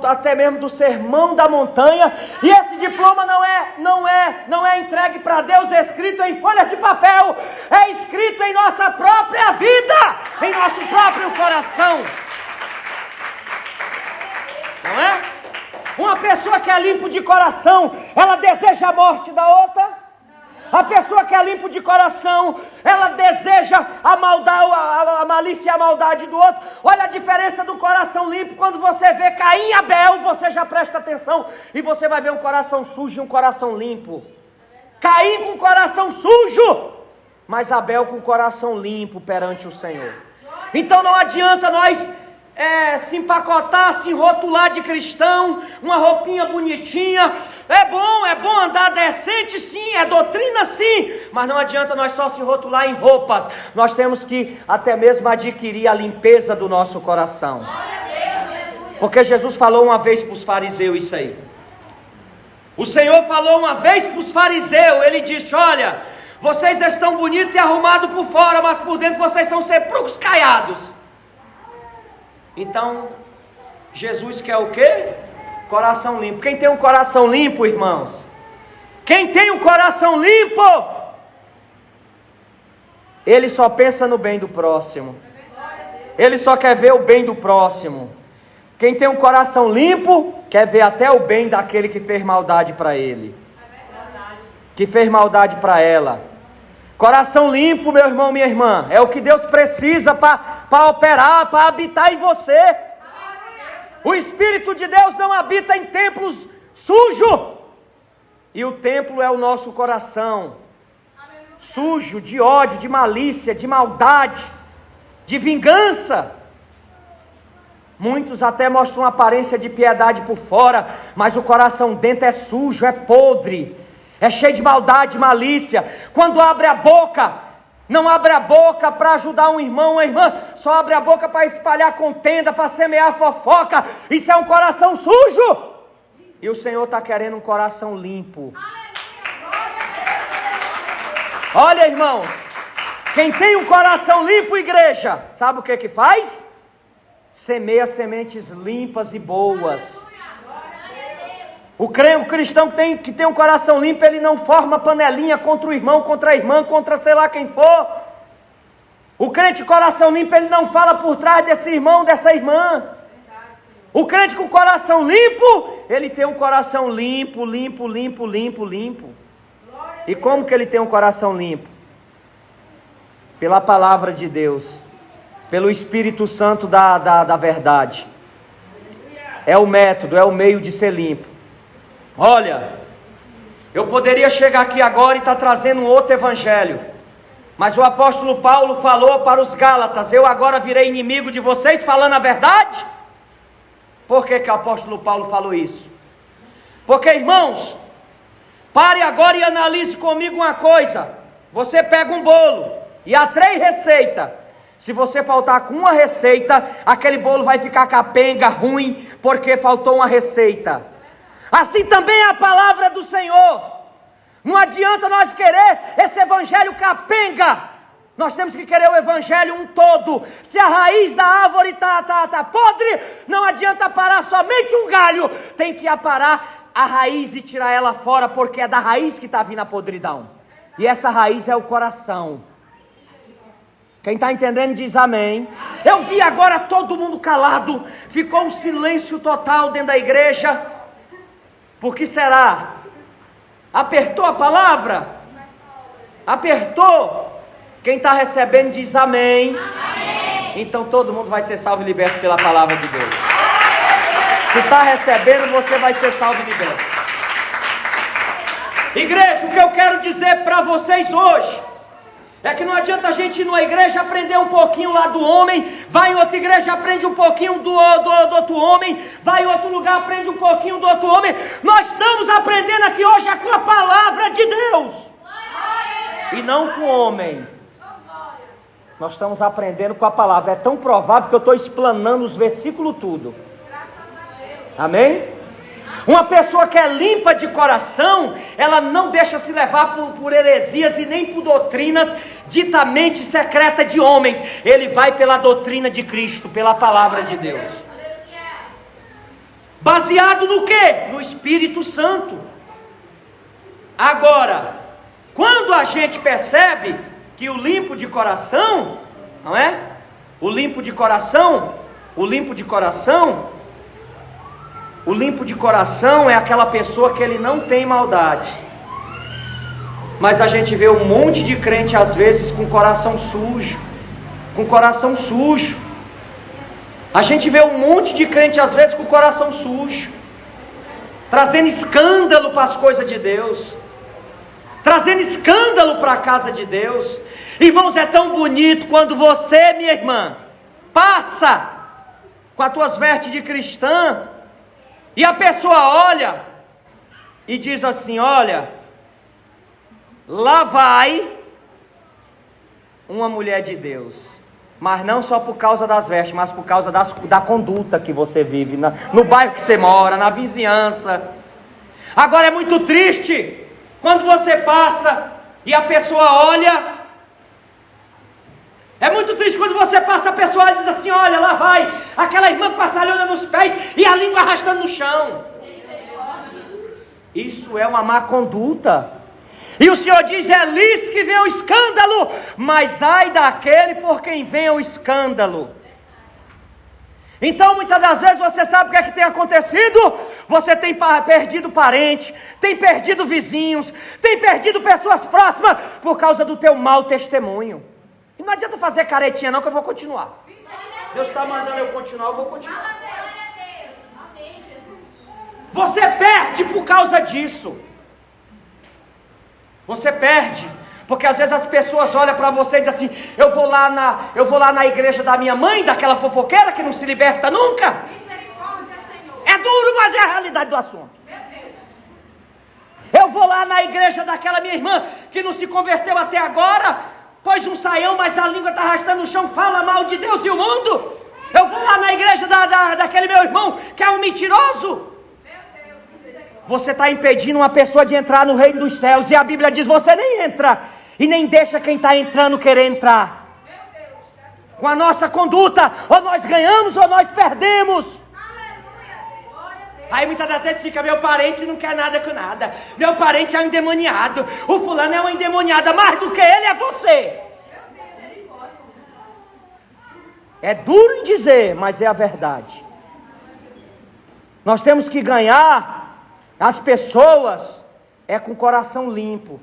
até mesmo do sermão da montanha. E esse diploma não é entregue para Deus, é escrito em folha de papel. É escrito em nossa própria vida, em nosso próprio coração. Não é? Uma pessoa que é limpo de coração, ela deseja a morte da outra. A pessoa que é limpo de coração, ela deseja a maldade, a malícia e a maldade do outro. Olha a diferença do coração limpo. Quando você vê Caim e Abel, você já presta atenção, e você vai ver um coração sujo e um coração limpo. Caim com o coração sujo, mas Abel com o coração limpo perante o Senhor. Então não adianta nós se empacotar, se rotular de cristão, uma roupinha bonitinha. É bom andar decente, sim, é doutrina, sim, mas não adianta nós só se rotular em roupas. Nós temos que até mesmo adquirir a limpeza do nosso coração. Porque Jesus falou uma vez para os fariseus isso aí. O Senhor falou uma vez para os fariseus, ele disse: olha, vocês estão bonitos e arrumados por fora, mas por dentro vocês são sepulcros caiados. Então, Jesus quer o quê? Coração limpo. Quem tem um coração limpo, irmãos? Quem tem um coração limpo, ele só pensa no bem do próximo. Ele só quer ver o bem do próximo. Quem tem um coração limpo, quer ver até o bem daquele que fez maldade para ele, que fez maldade para ela. Coração limpo, meu irmão, minha irmã, é o que Deus precisa para operar, para habitar em você. O Espírito de Deus não habita em templos sujos. E o templo é o nosso coração, sujo de ódio, de malícia, de maldade, de vingança. Muitos até mostram aparência de piedade por fora, mas o coração dentro é sujo, é podre, é cheio de maldade, malícia. Quando abre a boca, não abre a boca para ajudar um irmão, uma irmã, só abre a boca para espalhar contenda, para semear fofoca. Isso é um coração sujo. E o Senhor está querendo um coração limpo. Olha, irmãos, quem tem um coração limpo, igreja, sabe o que faz? Semeia sementes limpas e boas. O cristão que tem um coração limpo, ele não forma panelinha contra o irmão, contra a irmã, contra sei lá quem for. O crente coração limpo, ele não fala por trás desse irmão, dessa irmã. O crente com coração limpo, ele tem um coração limpo. E como que ele tem um coração limpo? Pela palavra de Deus, pelo Espírito Santo da verdade. É o método, é o meio de ser limpo. Olha, eu poderia chegar aqui agora e estar trazendo um outro evangelho, mas o apóstolo Paulo falou para os Gálatas: eu agora virei inimigo de vocês falando a verdade. Por que o apóstolo Paulo falou isso? Porque, irmãos, pare agora e analise comigo uma coisa. Você pega um bolo e há 3 receitas. Se você faltar com uma receita, aquele bolo vai ficar capenga, ruim, porque faltou uma receita. Assim também é a palavra do Senhor. Não adianta nós querer esse evangelho capenga. Nós temos que querer o evangelho um todo. Se a raiz da árvore está podre, não adianta parar somente um galho. Tem que aparar a raiz e tirar ela fora, porque é da raiz que está vindo a podridão. E essa raiz é o coração. Quem está entendendo diz amém. Eu vi agora todo mundo calado. Ficou um silêncio total dentro da igreja. Por que será? Apertou a palavra? Apertou? Quem está recebendo diz amém. Amém. Então todo mundo vai ser salvo e liberto pela palavra de Deus. Se está recebendo, você vai ser salvo e liberto. Igreja, o que eu quero dizer para vocês hoje É que não adianta a gente ir numa igreja aprender um pouquinho lá do homem, vai em outra igreja aprende um pouquinho do outro homem, vai em outro lugar aprende um pouquinho do outro homem. Nós estamos aprendendo aqui hoje com a palavra de Deus e não com o homem. Nós estamos aprendendo com a palavra. É tão provável que eu estou explanando os versículos tudo. Amém? Uma pessoa que é limpa de coração, ela não deixa se levar por heresias e nem por doutrinas ditamente secretas de homens. Ele vai pela doutrina de Cristo, pela palavra de Deus. Baseado no quê? No Espírito Santo. Agora, quando a gente percebe que o limpo de coração, não é? O limpo de coração é aquela pessoa que ele não tem maldade. Mas a gente vê um monte de crente às vezes com coração sujo. A gente vê um monte de crente às vezes com coração sujo, trazendo escândalo para as coisas de Deus, trazendo escândalo para a casa de Deus. Irmãos, é tão bonito quando você, minha irmã, passa com as tuas vestes de cristã e a pessoa olha e diz assim: olha, lá vai uma mulher de Deus. Mas não só por causa das vestes, mas por causa da conduta que você vive, no bairro que você mora, na vizinhança. Agora é muito triste quando você passa e a pessoa olha. É muito triste quando você passa, a pessoa diz assim: olha, lá vai aquela irmã passalhona nos pés e a língua arrastando no chão. Isso é uma má conduta. E o Senhor diz: é lícito que venha o escândalo, mas ai daquele por quem venha o escândalo. Então muitas das vezes você sabe o que é que tem acontecido? Você tem perdido parente, tem perdido vizinhos, tem perdido pessoas próximas por causa do teu mau testemunho. E não adianta fazer caretinha não, que eu vou continuar. Deus está mandando eu continuar, eu vou continuar. Você perde por causa disso. Você perde, porque às vezes as pessoas olham para você e dizem assim: eu vou lá na igreja da minha mãe, daquela fofoqueira que não se liberta nunca. É duro, mas é a realidade do assunto. Eu vou lá na igreja daquela minha irmã que não se converteu até agora, pôs um saião, mas a língua está arrastando no chão, fala mal de Deus e o mundo. Eu vou lá na igreja daquele meu irmão que é um mentiroso. Você está impedindo uma pessoa de entrar no reino dos céus. E a Bíblia diz: você nem entra e nem deixa quem está entrando querer entrar. Com a nossa conduta, ou nós ganhamos ou nós perdemos. Aí muitas das vezes fica: meu parente não quer nada com nada, meu parente é um endemoniado, o fulano é uma endemoniada, mais do que ele é você. É duro em dizer, mas é a verdade. Nós temos que ganhar as pessoas com o coração limpo.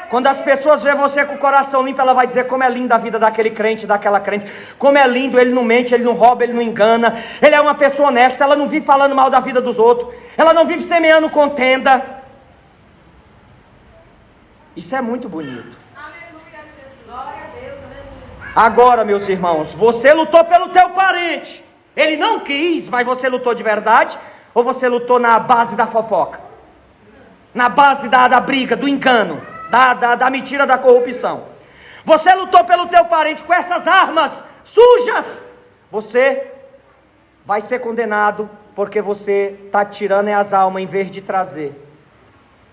Quando as pessoas veem você com o coração limpo, ela vai dizer como é linda a vida daquele crente, daquela crente. Como é lindo, ele não mente, ele não rouba, ele não engana. Ele é uma pessoa honesta, ela não vive falando mal da vida dos outros. Ela não vive semeando contenda. Isso é muito bonito. Agora, meus irmãos, você lutou pelo teu parente. Ele não quis, mas você lutou de verdade? Ou você lutou na base da fofoca? Na base da briga, do engano, da mentira, da corrupção? Você lutou pelo teu parente com essas armas sujas? Você vai ser condenado, porque você está tirando as almas em vez de trazer.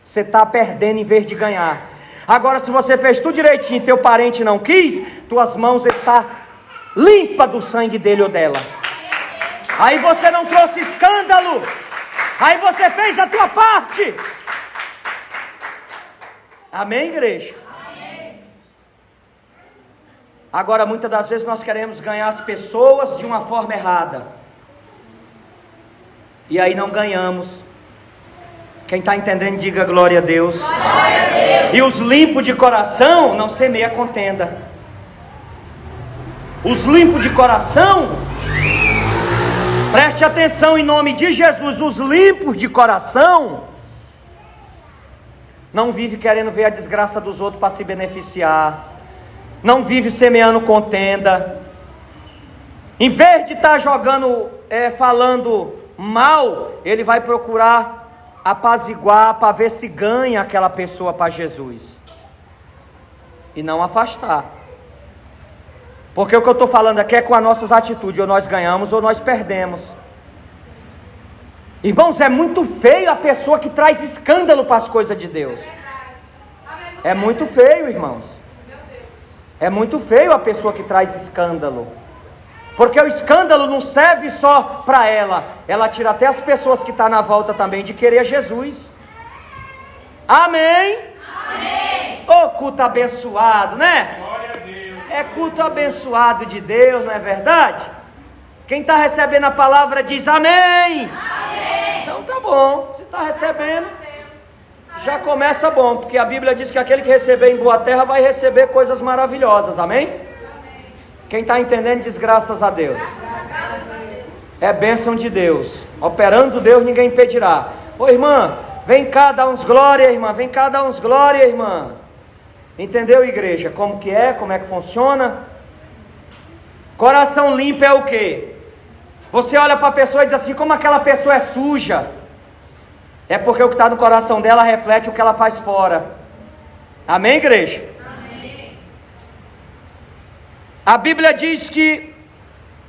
Você está perdendo em vez de ganhar. Agora, se você fez tudo direitinho e teu parente não quis, tuas mãos estão limpas do sangue dele ou dela. Aí você não trouxe escândalo. Aí você fez a tua parte. Amém, igreja? Amém. Agora, muitas das vezes nós queremos ganhar as pessoas de uma forma errada. E aí não ganhamos. Quem está entendendo, diga glória a Deus. Glória a Deus. E os limpos de coração não semeia contenda. Os limpos de coração, preste atenção em nome de Jesus, os limpos de coração não vive querendo ver a desgraça dos outros para se beneficiar, não vive semeando contenda. Em vez de estar falando mal, ele vai procurar apaziguar para ver se ganha aquela pessoa para Jesus e não afastar. Porque o que eu estou falando aqui é com as nossas atitudes, ou nós ganhamos ou nós perdemos. Irmãos, é muito feio a pessoa que traz escândalo para as coisas de Deus. É muito feio, irmãos. É muito feio a pessoa que traz escândalo. Porque o escândalo não serve só para ela. Ela tira até as pessoas que estão na volta também de querer Jesus. Amém? Amém. Ô culto abençoado, né? Glória a Deus. É culto abençoado de Deus, não é verdade? Quem está recebendo a palavra diz amém. Amém. Então tá bom, se está recebendo, já começa bom, porque a Bíblia diz que aquele que receber em boa terra vai receber coisas maravilhosas, amém? Quem está entendendo diz graças a Deus. É bênção de Deus, operando Deus ninguém impedirá. Ô irmã, vem cá dar uns glória, irmã, vem cá dar uns glória, irmã. Entendeu, igreja? Como que funciona? Coração limpo é o quê? Você olha para a pessoa e diz assim, como aquela pessoa é suja. É porque o que está no coração dela reflete o que ela faz fora. Amém, igreja? Amém. A Bíblia diz que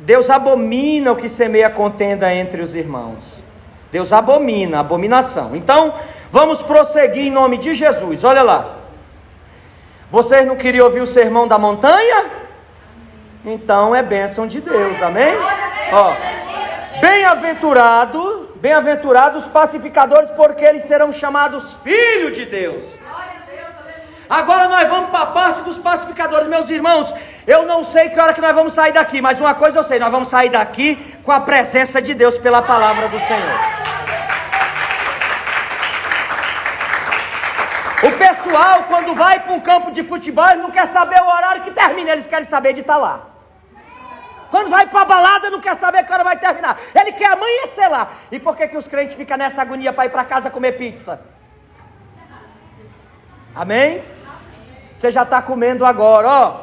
Deus abomina o que semeia contenda entre os irmãos. Deus abomina, abominação. Então, vamos prosseguir em nome de Jesus. Olha lá. Vocês não queriam ouvir o sermão da montanha? Então é bênção de Deus, amém? Ó, bem-aventurados os pacificadores, porque eles serão chamados filhos de Deus. Agora nós vamos para a parte dos pacificadores, meus irmãos. Eu não sei que hora que nós vamos sair daqui, mas uma coisa eu sei, nós vamos sair daqui com a presença de Deus pela palavra do Senhor. O pessoal, quando vai para um campo de futebol, eles não quer saber o horário que termina, eles querem saber de estar lá. Quando vai para a balada, não quer saber que hora vai terminar, ele quer amanhecer lá. E por que os crentes ficam nessa agonia para ir para casa comer pizza? Amém? Você já está comendo agora, ó,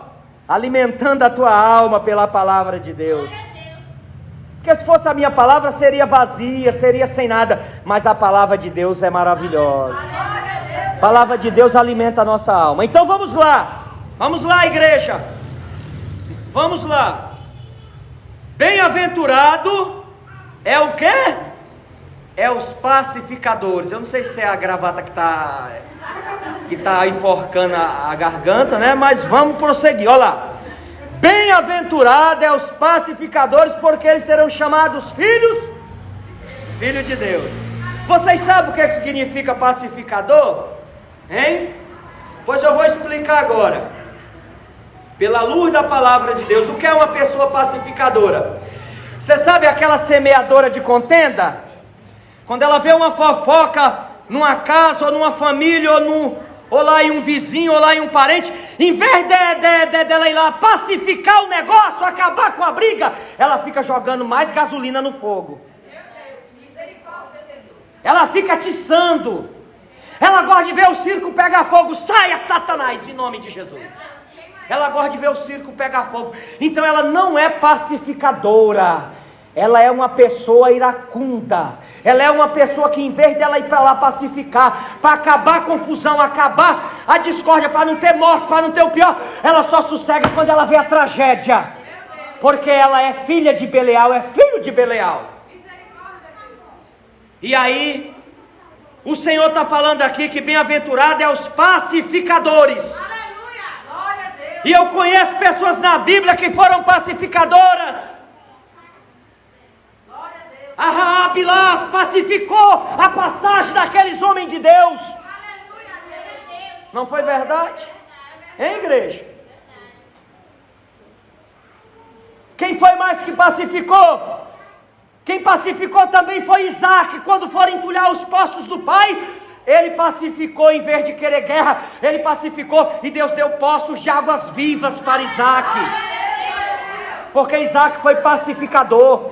alimentando a tua alma pela palavra de Deus. Porque se fosse a minha palavra, seria vazia, seria sem nada. Mas a palavra de Deus é maravilhosa. A palavra de Deus alimenta a nossa alma. Então vamos lá, igreja. Vamos lá. Bem-aventurado é o quê? É os pacificadores. Eu não sei se é a gravata que está enforcando a garganta, né? Mas vamos prosseguir, olha lá. Bem-aventurado é os pacificadores, porque eles serão chamados filhos de Deus. Vocês sabem o que significa pacificador? Hein? Pois eu vou explicar agora. Pela luz da palavra de Deus, o que é uma pessoa pacificadora? Você sabe aquela semeadora de contenda? Quando ela vê uma fofoca numa casa, ou numa família, ou lá em um vizinho, ou lá em um parente, em vez dela ir lá pacificar o negócio, acabar com a briga, ela fica jogando mais gasolina no fogo. Meu Deus, misericórdia, Jesus. Ela fica atiçando. Ela gosta de ver o circo pegar fogo. Saia, Satanás, em nome de Jesus. Ela gosta de ver o circo pegar fogo. Então ela não é pacificadora. Ela é uma pessoa iracunda. Ela é uma pessoa que, em vez dela ir para lá pacificar, para acabar a confusão, acabar a discórdia, para não ter morte, para não ter o pior, ela só sossega quando ela vê a tragédia. Porque ela é filha de Belial, é filho de Belial. E aí, o Senhor está falando aqui que bem-aventurado é os pacificadores. Aleluia, glória a Deus. E eu conheço pessoas na Bíblia que foram pacificadoras. Glória a Deus. A Raabe lá pacificou a passagem daqueles homens de Deus. Aleluia, Deus. Não foi verdade? Hein, igreja? Quem foi mais que pacificou? Quem pacificou também foi Isaac. Quando foram entulhar os poços do pai, ele pacificou em vez de querer guerra. Ele pacificou e Deus deu poços de águas vivas para Isaac. Porque Isaac foi pacificador.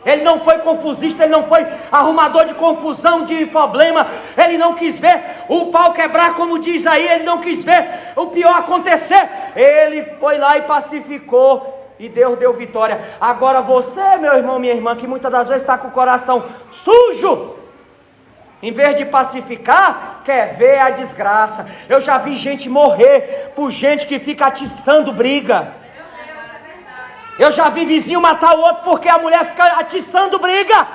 Ele não foi confusista, ele não foi arrumador de confusão, de problema. Ele não quis ver o pau quebrar, como diz aí. Ele não quis ver o pior acontecer. Ele foi lá e pacificou, e Deus deu vitória. Agora você, meu irmão, minha irmã, que muitas das vezes está com o coração sujo, em vez de pacificar, quer ver a desgraça. Eu já vi gente morrer por gente que fica atiçando briga. Eu já vi vizinho matar o outro porque a mulher fica atiçando briga.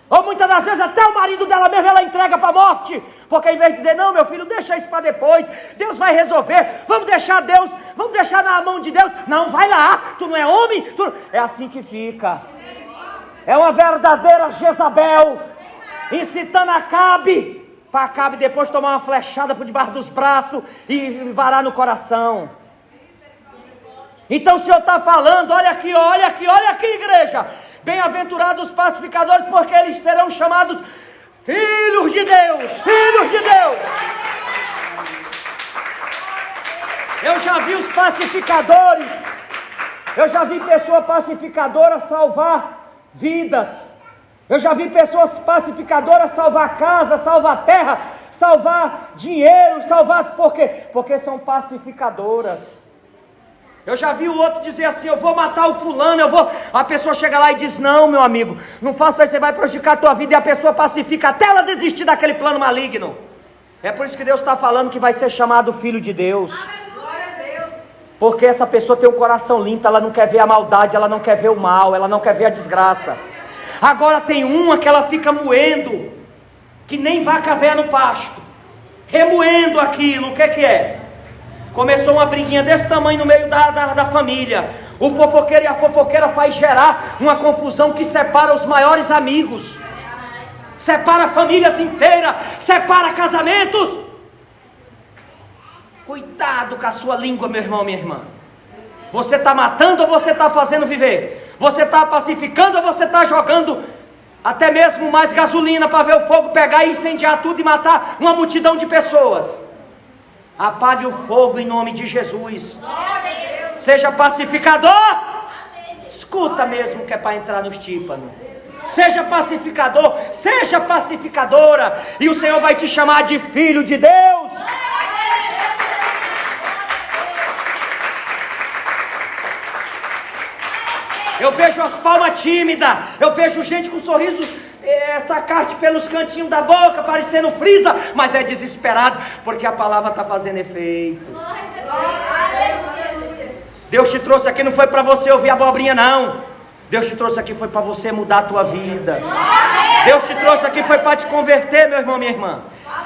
Ou muitas das vezes até o marido dela mesmo ela entrega para a morte. Porque em vez de dizer, não meu filho, deixa isso para depois, Deus vai resolver, vamos deixar Deus, vamos deixar na mão de Deus. Não, vai lá, tu não é homem? É assim que fica. É uma verdadeira Jezabel, incitando Acabe, para Acabe depois tomar uma flechada por debaixo dos braços e varar no coração. Então o Senhor está falando, olha aqui, igreja. Bem-aventurados os pacificadores, porque eles serão chamados filhos de Deus, filhos de Deus. Eu já vi os pacificadores, eu já vi pessoa pacificadora salvar vidas. Eu já vi pessoas pacificadoras salvar casa, salvar terra, salvar dinheiro, salvar... Por quê? Porque são pacificadoras. Eu já vi o outro dizer assim, eu vou matar o fulano, a pessoa chega lá e diz, não meu amigo, não faça isso, você vai prejudicar a tua vida, e a pessoa pacifica até ela desistir daquele plano maligno. É por isso que Deus está falando que vai ser chamado filho de Deus. Porque essa pessoa tem um coração limpo, ela não quer ver a maldade, ela não quer ver o mal, ela não quer ver a desgraça. Agora tem uma que ela fica moendo, que nem vaca véia no pasto, remoendo aquilo. O que é? Começou uma briguinha desse tamanho no meio da família. O fofoqueiro e a fofoqueira faz gerar uma confusão que separa os maiores amigos, separa famílias inteiras, separa casamentos. Cuidado com a sua língua, meu irmão, minha irmã. Você está matando ou você está fazendo viver? Você está pacificando ou você está jogando até mesmo mais gasolina para ver o fogo pegar e incendiar tudo e matar uma multidão de pessoas? Apague o fogo em nome de Jesus. Seja pacificador. Escuta mesmo que é para entrar nos tímpanos. Seja pacificador, seja pacificadora, e o Senhor vai te chamar de filho de Deus. Eu vejo as palmas tímidas, eu vejo gente com sorriso sacarte pelos cantinhos da boca, parecendo frisa, mas é desesperado, porque a palavra está fazendo efeito. Deus te trouxe aqui não foi para você ouvir abobrinha não. Deus te trouxe aqui foi para você mudar a tua vida. Deus te trouxe aqui foi para te converter, meu irmão, minha irmã.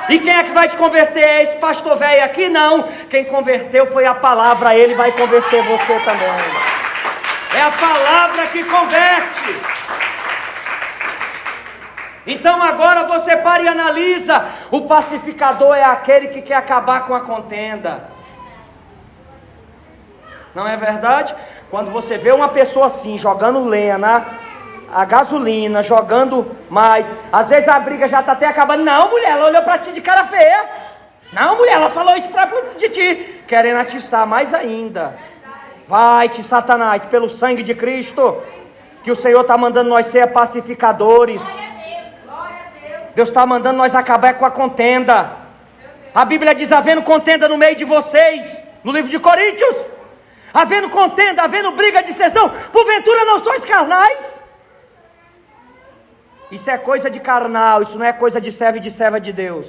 E quem é que vai te converter? É esse pastor velho aqui? Não. Quem converteu foi a palavra, ele vai converter você também. É a palavra que converte. Então agora você para e analisa. O pacificador é aquele que quer acabar com a contenda. Não é verdade? Quando você vê uma pessoa assim, jogando lenha a gasolina, jogando mais, às vezes a briga já está até acabando. Não, mulher, ela olhou para ti de cara feia. Não, mulher, ela falou isso de ti, querendo atiçar mais ainda. Vai-te, Satanás, pelo sangue de Cristo, que o Senhor está mandando nós ser pacificadores. Deus está mandando nós acabar com a contenda. A Bíblia diz, havendo contenda no meio de vocês, no livro de Coríntios, havendo contenda, havendo briga, dissensão, porventura não sois carnais? Isso é coisa de carnal, isso não é coisa de servo e de serva de Deus.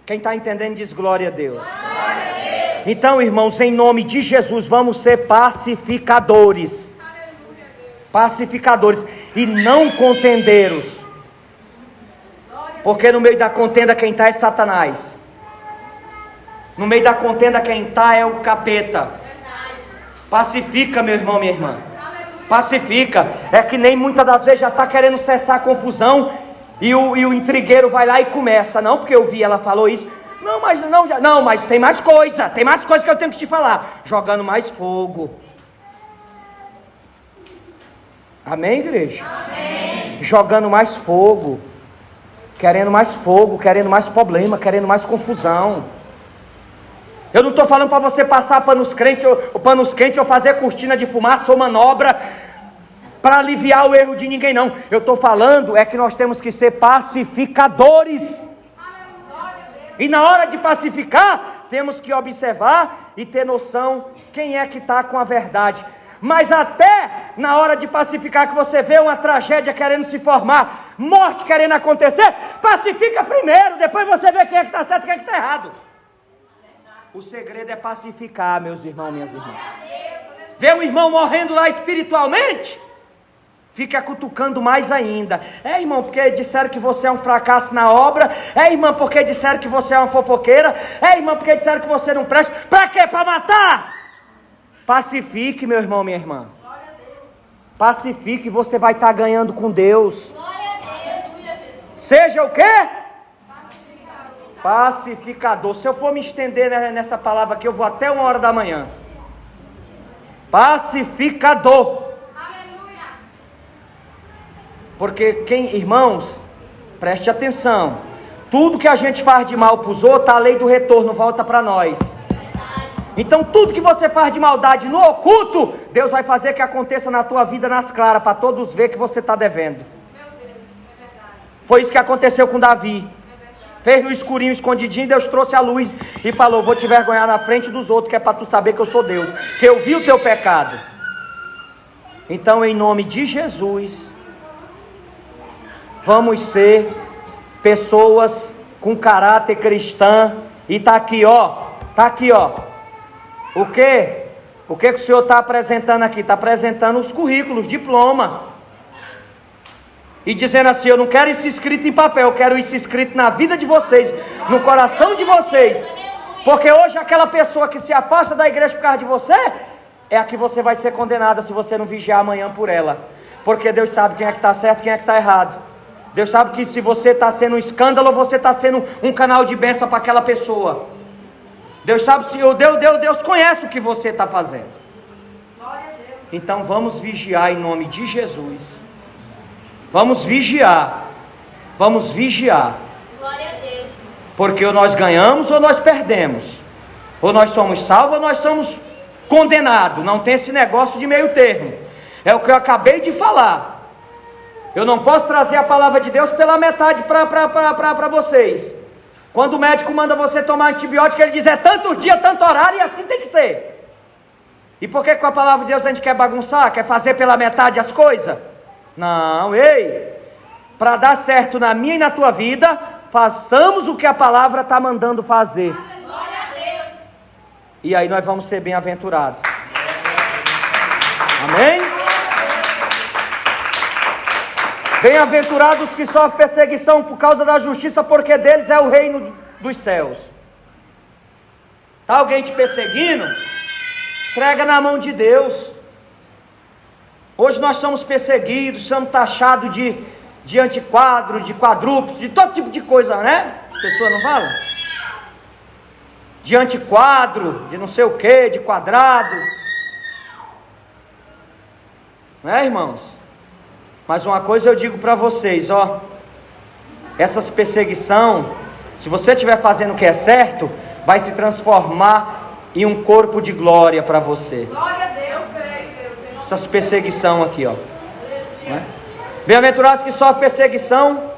Quem está entendendo diz glória a Deus. Então, irmãos, em nome de Jesus, vamos ser pacificadores. Pacificadores e não contendeiros. Porque no meio da contenda quem está é Satanás. No meio da contenda quem está é o capeta. Pacifica, meu irmão, minha irmã. Pacifica. É que nem muitas das vezes já está querendo cessar a confusão e o intrigueiro vai lá e começa. Não, porque eu vi, ela falou isso. Não, mas tem mais coisa que eu tenho que te falar. Jogando mais fogo. Amém, igreja? Amém. Jogando mais fogo. Querendo mais fogo, querendo mais problema, querendo mais confusão. Eu não estou falando para você passar panos quentes ou fazer cortina de fumaça ou manobra para aliviar o erro de ninguém, não. Eu estou falando é que nós temos que ser pacificadores. E na hora de pacificar, temos que observar e ter noção quem é que está com a verdade. Mas até na hora de pacificar, que você vê uma tragédia querendo se formar, morte querendo acontecer, pacifica primeiro, depois você vê quem é que está certo e quem é que está errado. O segredo é pacificar, meus irmãos, minhas irmãs. Vê um irmão morrendo lá espiritualmente, fica cutucando mais ainda. É, irmão, porque disseram que você é um fracasso na obra. É, irmão, porque disseram que você é uma fofoqueira. É, irmão, porque disseram que você não presta. Para quê? Para matar? Pacifique, meu irmão, minha irmã. Pacifique, você vai estar ganhando com Deus. Seja o quê? Pacificador. Se eu for me estender nessa palavra aqui, eu vou até 1h da manhã. Pacificador. Porque irmãos, preste atenção. Tudo que a gente faz de mal para os outros, a lei do retorno volta para nós. Então tudo que você faz de maldade no oculto, Deus vai fazer que aconteça na tua vida nas claras, para todos ver que você está devendo. Foi isso que aconteceu com Davi. Fez no escurinho, escondidinho, Deus trouxe a luz e falou: vou te vergonhar na frente dos outros, que é para tu saber que eu sou Deus, que eu vi o teu pecado. Então, em nome de Jesus, vamos ser pessoas com caráter cristã. E tá aqui, ó. O que o senhor está apresentando aqui? Está apresentando os currículos, diploma. E dizendo assim: eu não quero isso escrito em papel, eu quero isso escrito na vida de vocês, no coração de vocês. Porque hoje aquela pessoa que se afasta da igreja por causa de você, é a que você vai ser condenada se você não vigiar amanhã por ela. Porque Deus sabe quem é que está certo e quem é que está errado. Deus sabe que se você está sendo um escândalo, você está sendo um canal de bênção para aquela pessoa. Deus sabe, se Deus conhece o que você está fazendo. Então vamos vigiar em nome de Jesus. Vamos vigiar. Glória a Deus. Porque ou nós ganhamos ou nós perdemos. Ou nós somos salvos ou nós somos condenados. Não tem esse negócio de meio termo. É o que eu acabei de falar. Eu não posso trazer a palavra de Deus pela metade para vocês. Quando o médico manda você tomar antibiótico, ele diz: é tantos dias, tanto horário, e assim tem que ser. E por que com a palavra de Deus a gente quer bagunçar? Quer fazer pela metade as coisas? Não, para dar certo na minha e na tua vida, façamos o que a palavra está mandando fazer. Glória a Deus. E aí nós vamos ser bem-aventurados. Amém? Bem-aventurados que sofrem perseguição por causa da justiça, porque deles é o reino dos céus. Está alguém te perseguindo? Entrega na mão de Deus. Hoje nós somos perseguidos, somos taxados de antiquadro, de quadrúpedes, de todo tipo de coisa, né? As pessoas não falam? De antiquadro, de não sei o que, de quadrado. Não é, irmãos? Mas uma coisa eu digo para vocês, ó. Essas perseguição, se você estiver fazendo o que é certo, vai se transformar em um corpo de glória para você. Glória a Deus. Essas perseguição aqui, ó. Né? Bem-aventurados que sofrem perseguição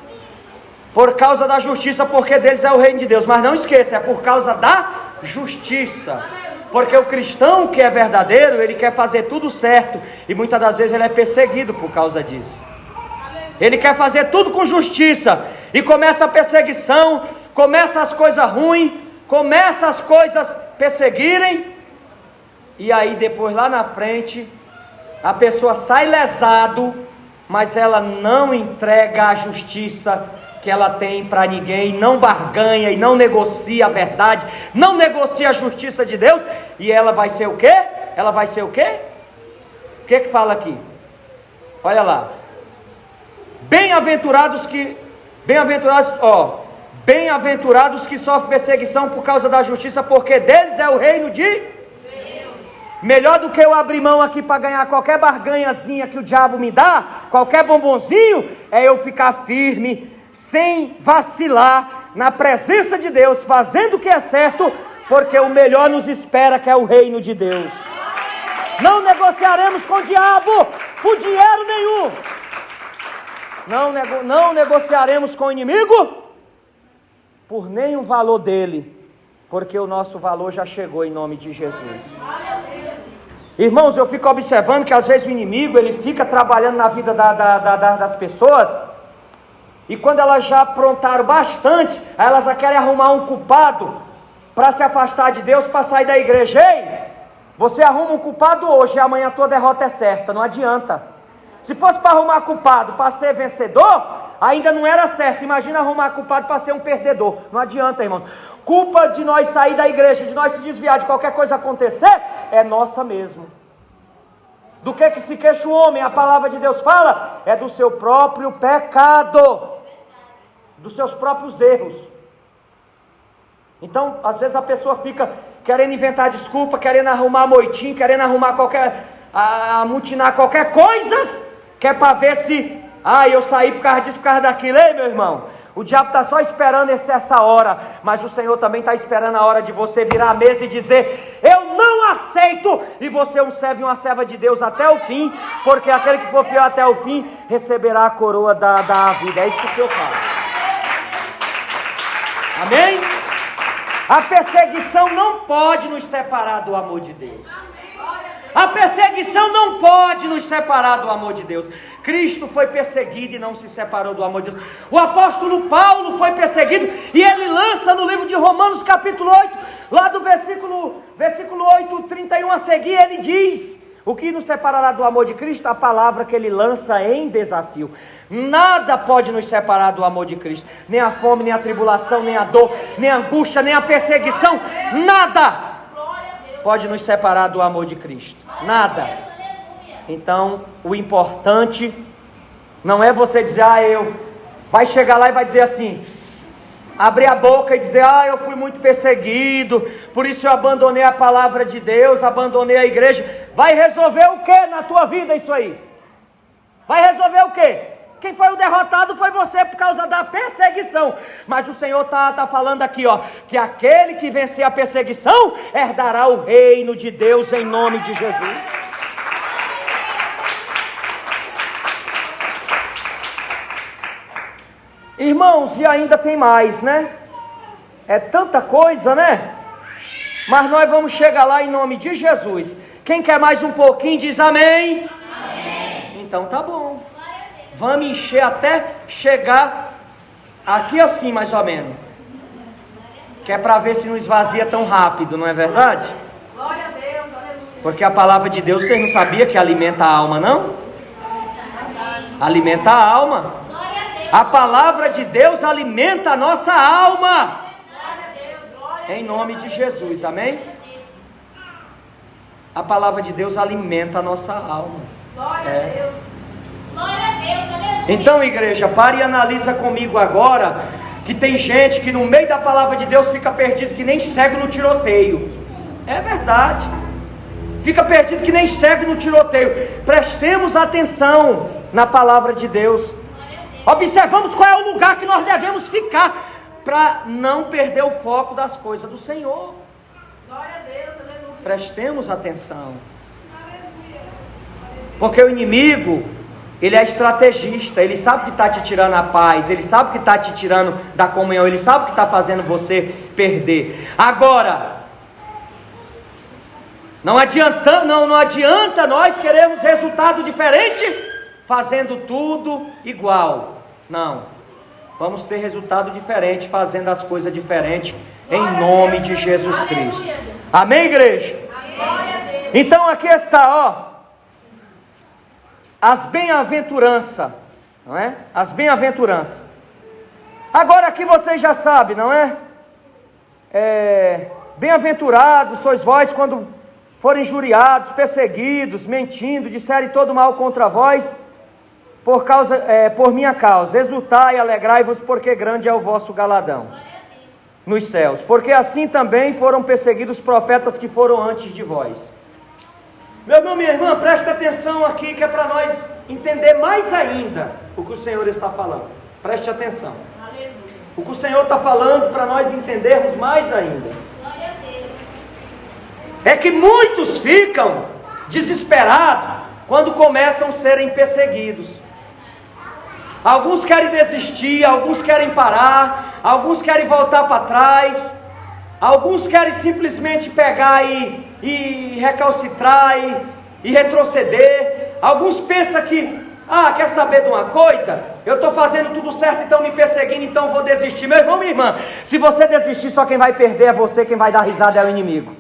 por causa da justiça, porque deles é o reino de Deus. Mas não esqueça, é por causa da justiça. Porque o cristão que é verdadeiro, ele quer fazer tudo certo, e muitas das vezes ele é perseguido por causa disso. Ele quer fazer tudo com justiça, e começa a perseguição, começa as coisas ruins, começa as coisas perseguirem, e aí depois lá na frente, a pessoa sai lesado, mas ela não entrega a justiça que ela tem para ninguém, não barganha e não negocia a verdade, não negocia a justiça de Deus, e ela vai ser o quê? Ela vai ser o quê? O que fala aqui? Olha lá. Bem-aventurados que sofrem perseguição por causa da justiça, porque deles é o reino de Deus. Melhor do que eu abrir mão aqui para ganhar qualquer barganhazinha que o diabo me dá, qualquer bombonzinho, é eu ficar firme, sem vacilar, na presença de Deus, fazendo o que é certo, porque o melhor nos espera, que é o reino de Deus. Não negociaremos com o diabo. por dinheiro nenhum. Não negociaremos com o inimigo por nenhum valor dele, porque o nosso valor já chegou em nome de Jesus. Irmãos, eu fico observando que às vezes o inimigo, ele fica trabalhando na vida das pessoas, e quando elas já aprontaram bastante, aí elas já querem arrumar um culpado para se afastar de Deus, para sair da igreja. Ei, você arruma um culpado hoje e amanhã a tua derrota é certa, não adianta. Se fosse para arrumar culpado para ser vencedor, ainda não era certo. Imagina arrumar culpado para ser um perdedor. Não adianta, irmão. Culpa de nós sair da igreja, de nós se desviar, de qualquer coisa acontecer, é nossa mesmo. Do que se queixa o homem? A palavra de Deus fala, é do seu próprio pecado, dos seus próprios erros. Então, às vezes a pessoa fica querendo inventar desculpa, querendo arrumar moitinho, querendo arrumar amutinar qualquer coisa, que é para ver se, eu saí por causa disso, por causa daquilo. Ei, meu irmão, o diabo está só esperando essa hora, mas o Senhor também está esperando a hora de você virar a mesa e dizer: eu não aceito, e você é um servo e uma serva de Deus até o fim, porque aquele que for fiel até o fim, receberá a coroa da vida. É isso que o Senhor fala. Amém? A perseguição não pode nos separar do amor de Deus. A perseguição não pode nos separar do amor de Deus. Cristo foi perseguido e não se separou do amor de Deus. O apóstolo Paulo foi perseguido e ele lança no livro de Romanos capítulo 8, lá do versículo 8, 31 a seguir, ele diz: o que nos separará do amor de Cristo? A palavra que ele lança em desafio. Nada pode nos separar do amor de Cristo. Nem a fome, nem a tribulação, nem a dor, nem a angústia, nem a perseguição. Nada pode nos separar do amor de Cristo. Nada. Então, o importante não é você dizer: vai chegar lá e vai dizer assim, abrir a boca e dizer: eu fui muito perseguido, por isso eu abandonei a palavra de Deus, abandonei a igreja. Vai resolver o que na tua vida isso aí? Vai resolver o que? Quem foi o derrotado foi você por causa da perseguição. Mas o Senhor está falando aqui, que aquele que vencer a perseguição herdará o reino de Deus em nome de Jesus. Irmãos, e ainda tem mais, né? É tanta coisa, né? Mas nós vamos chegar lá em nome de Jesus. Quem quer mais um pouquinho diz amém. Amém. Então tá bom. Vamos encher até chegar aqui assim, mais ou menos. Que é para ver se não esvazia tão rápido, não é verdade? Glória a Deus, aleluia. Porque a palavra de Deus, você não sabia que alimenta a alma, não? Alimenta a alma. A palavra de Deus alimenta a nossa alma. Em nome de Jesus, amém? A palavra de Deus alimenta a nossa alma. Glória a Deus. Glória a Deus, aleluia. Então, igreja, pare e analisa comigo agora, que tem gente que no meio da palavra de Deus fica perdido que nem cego no tiroteio. É verdade. Fica perdido que nem cego no tiroteio. Prestemos atenção na palavra de Deus. Observamos qual é o lugar que nós devemos ficar, para não perder o foco das coisas do Senhor. Glória a Deus, aleluia. Prestemos atenção. Porque o inimigo, ele é estrategista, ele sabe que está te tirando a paz, ele sabe que está te tirando da comunhão, ele sabe que está fazendo você perder. Agora, não adianta nós queremos resultado diferente, fazendo tudo igual. Não, vamos ter resultado diferente, fazendo as coisas diferentes, em nome de Jesus Cristo. Amém, igreja? Então aqui está, as bem-aventuranças, não é? As bem-aventuranças. Agora aqui vocês já sabem, não é? Bem-aventurados sois vós quando forem injuriados, perseguidos, mentindo, disserem todo mal contra vós, por minha causa. Exultai e alegrai-vos, porque grande é o vosso galardão nos céus. Porque assim também foram perseguidos os profetas que foram antes de vós. Meu irmão, minha irmã, presta atenção aqui, que é para nós entender mais ainda o que o Senhor está falando. Preste atenção. O que o Senhor está falando para nós entendermos mais ainda. É que muitos ficam desesperados quando começam a serem perseguidos. Alguns querem desistir, alguns querem parar, alguns querem voltar para trás, alguns querem simplesmente pegar e recalcitrar e retroceder. Alguns pensam que, quer saber de uma coisa? Eu estou fazendo tudo certo, então me perseguindo, então eu vou desistir. Meu irmão, minha irmã, se você desistir, só quem vai perder é você, quem vai dar risada é o inimigo.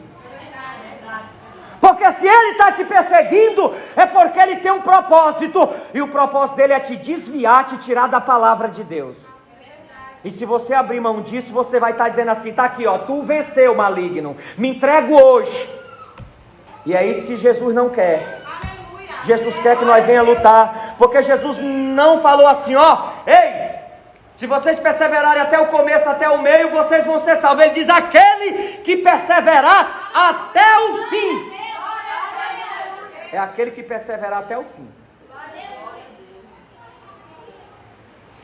Porque se ele está te perseguindo, é porque ele tem um propósito, e o propósito dele é te desviar, te tirar da palavra de Deus. E se você abrir mão disso, você vai estar dizendo assim, está aqui, tu venceu, maligno, me entrego hoje. E é isso que Jesus não quer. Jesus quer que nós venhamos lutar, porque Jesus não falou assim, ei, se vocês perseverarem até o começo, até o meio, vocês vão ser salvos. Ele diz, aquele que perseverar até o fim. É aquele que perseverar até o fim.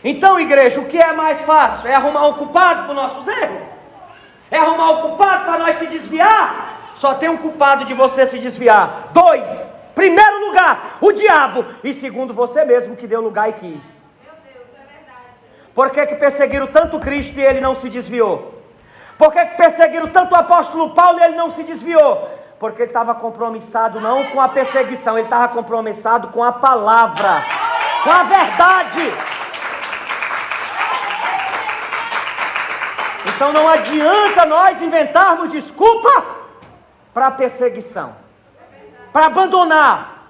Então, igreja, o que é mais fácil? É arrumar um culpado para os nossos erros? É arrumar um culpado para nós se desviar? Só tem um culpado de você se desviar. 2, primeiro lugar, o diabo. E segundo, você mesmo que deu lugar e quis. Meu Deus, é verdade. Por que perseguiram tanto Cristo e ele não se desviou? Por que perseguiram tanto o apóstolo Paulo e ele não se desviou? Porque ele estava compromissado não com a perseguição, ele estava compromissado com a palavra, com a verdade. Então não adianta nós inventarmos desculpa para a perseguição, para abandonar.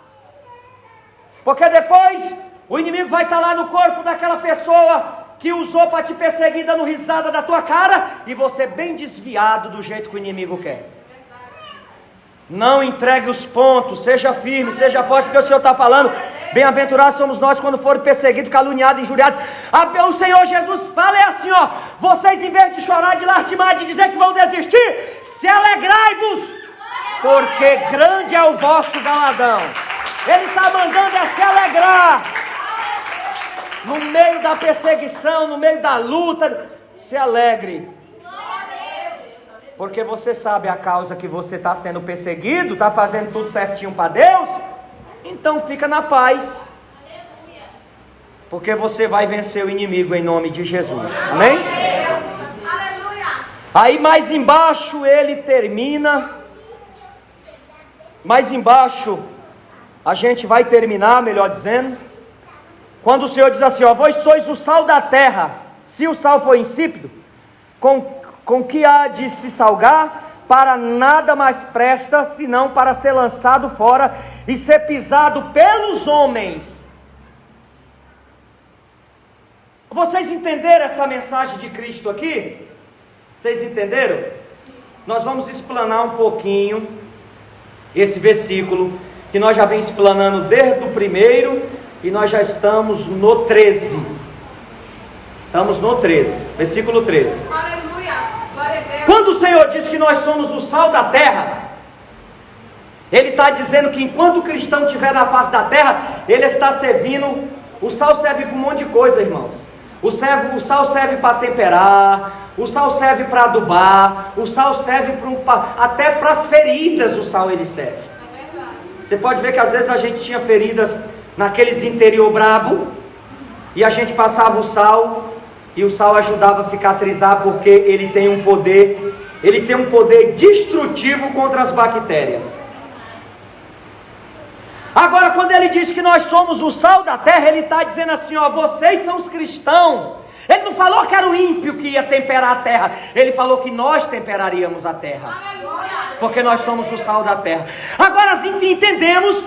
Porque depois o inimigo vai estar lá no corpo daquela pessoa que usou para te perseguir, dando risada da tua cara, e você bem desviado do jeito que o inimigo quer. Não entregue os pontos, seja firme, seja forte, porque o Senhor está falando, bem-aventurados somos nós quando forem perseguidos, caluniados, injuriados. O Senhor Jesus fala assim, vocês em vez de chorar, de lastimar, de dizer que vão desistir, se alegrai-vos, porque grande é o vosso galardão. Ele está mandando se alegrar, no meio da perseguição, no meio da luta, se alegre. Porque você sabe a causa que você está sendo perseguido, está fazendo tudo certinho para Deus, então fica na paz, porque você vai vencer o inimigo em nome de Jesus, amém? Aí mais embaixo ele termina, mais embaixo a gente vai terminar, melhor dizendo, quando o Senhor diz assim, vós sois o sal da terra, se o sal for insípido, com que há de se salgar, para nada mais presta, senão para ser lançado fora e ser pisado pelos homens. Vocês entenderam essa mensagem de Cristo aqui? Vocês entenderam? Nós vamos explanar um pouquinho esse versículo, que nós já vem explanando desde o primeiro, e nós já estamos no 13. Estamos no 13, versículo 13. Quando o Senhor diz que nós somos o sal da terra, Ele está dizendo que enquanto o cristão estiver na face da terra, ele está servindo. O sal serve para um monte de coisa, irmãos. O sal serve para temperar, o sal serve para adubar, o sal serve até para as feridas, o sal ele serve. Você pode ver que às vezes a gente tinha feridas naqueles interior brabo, e a gente passava o sal, e o sal ajudava a cicatrizar, porque ele tem um poder destrutivo contra as bactérias. Agora, quando ele diz que nós somos o sal da terra, ele está dizendo assim, vocês são os cristãos. Ele não falou que era o ímpio que ia temperar a terra, ele falou que nós temperaríamos a terra, porque nós somos o sal da terra. Agora entendemos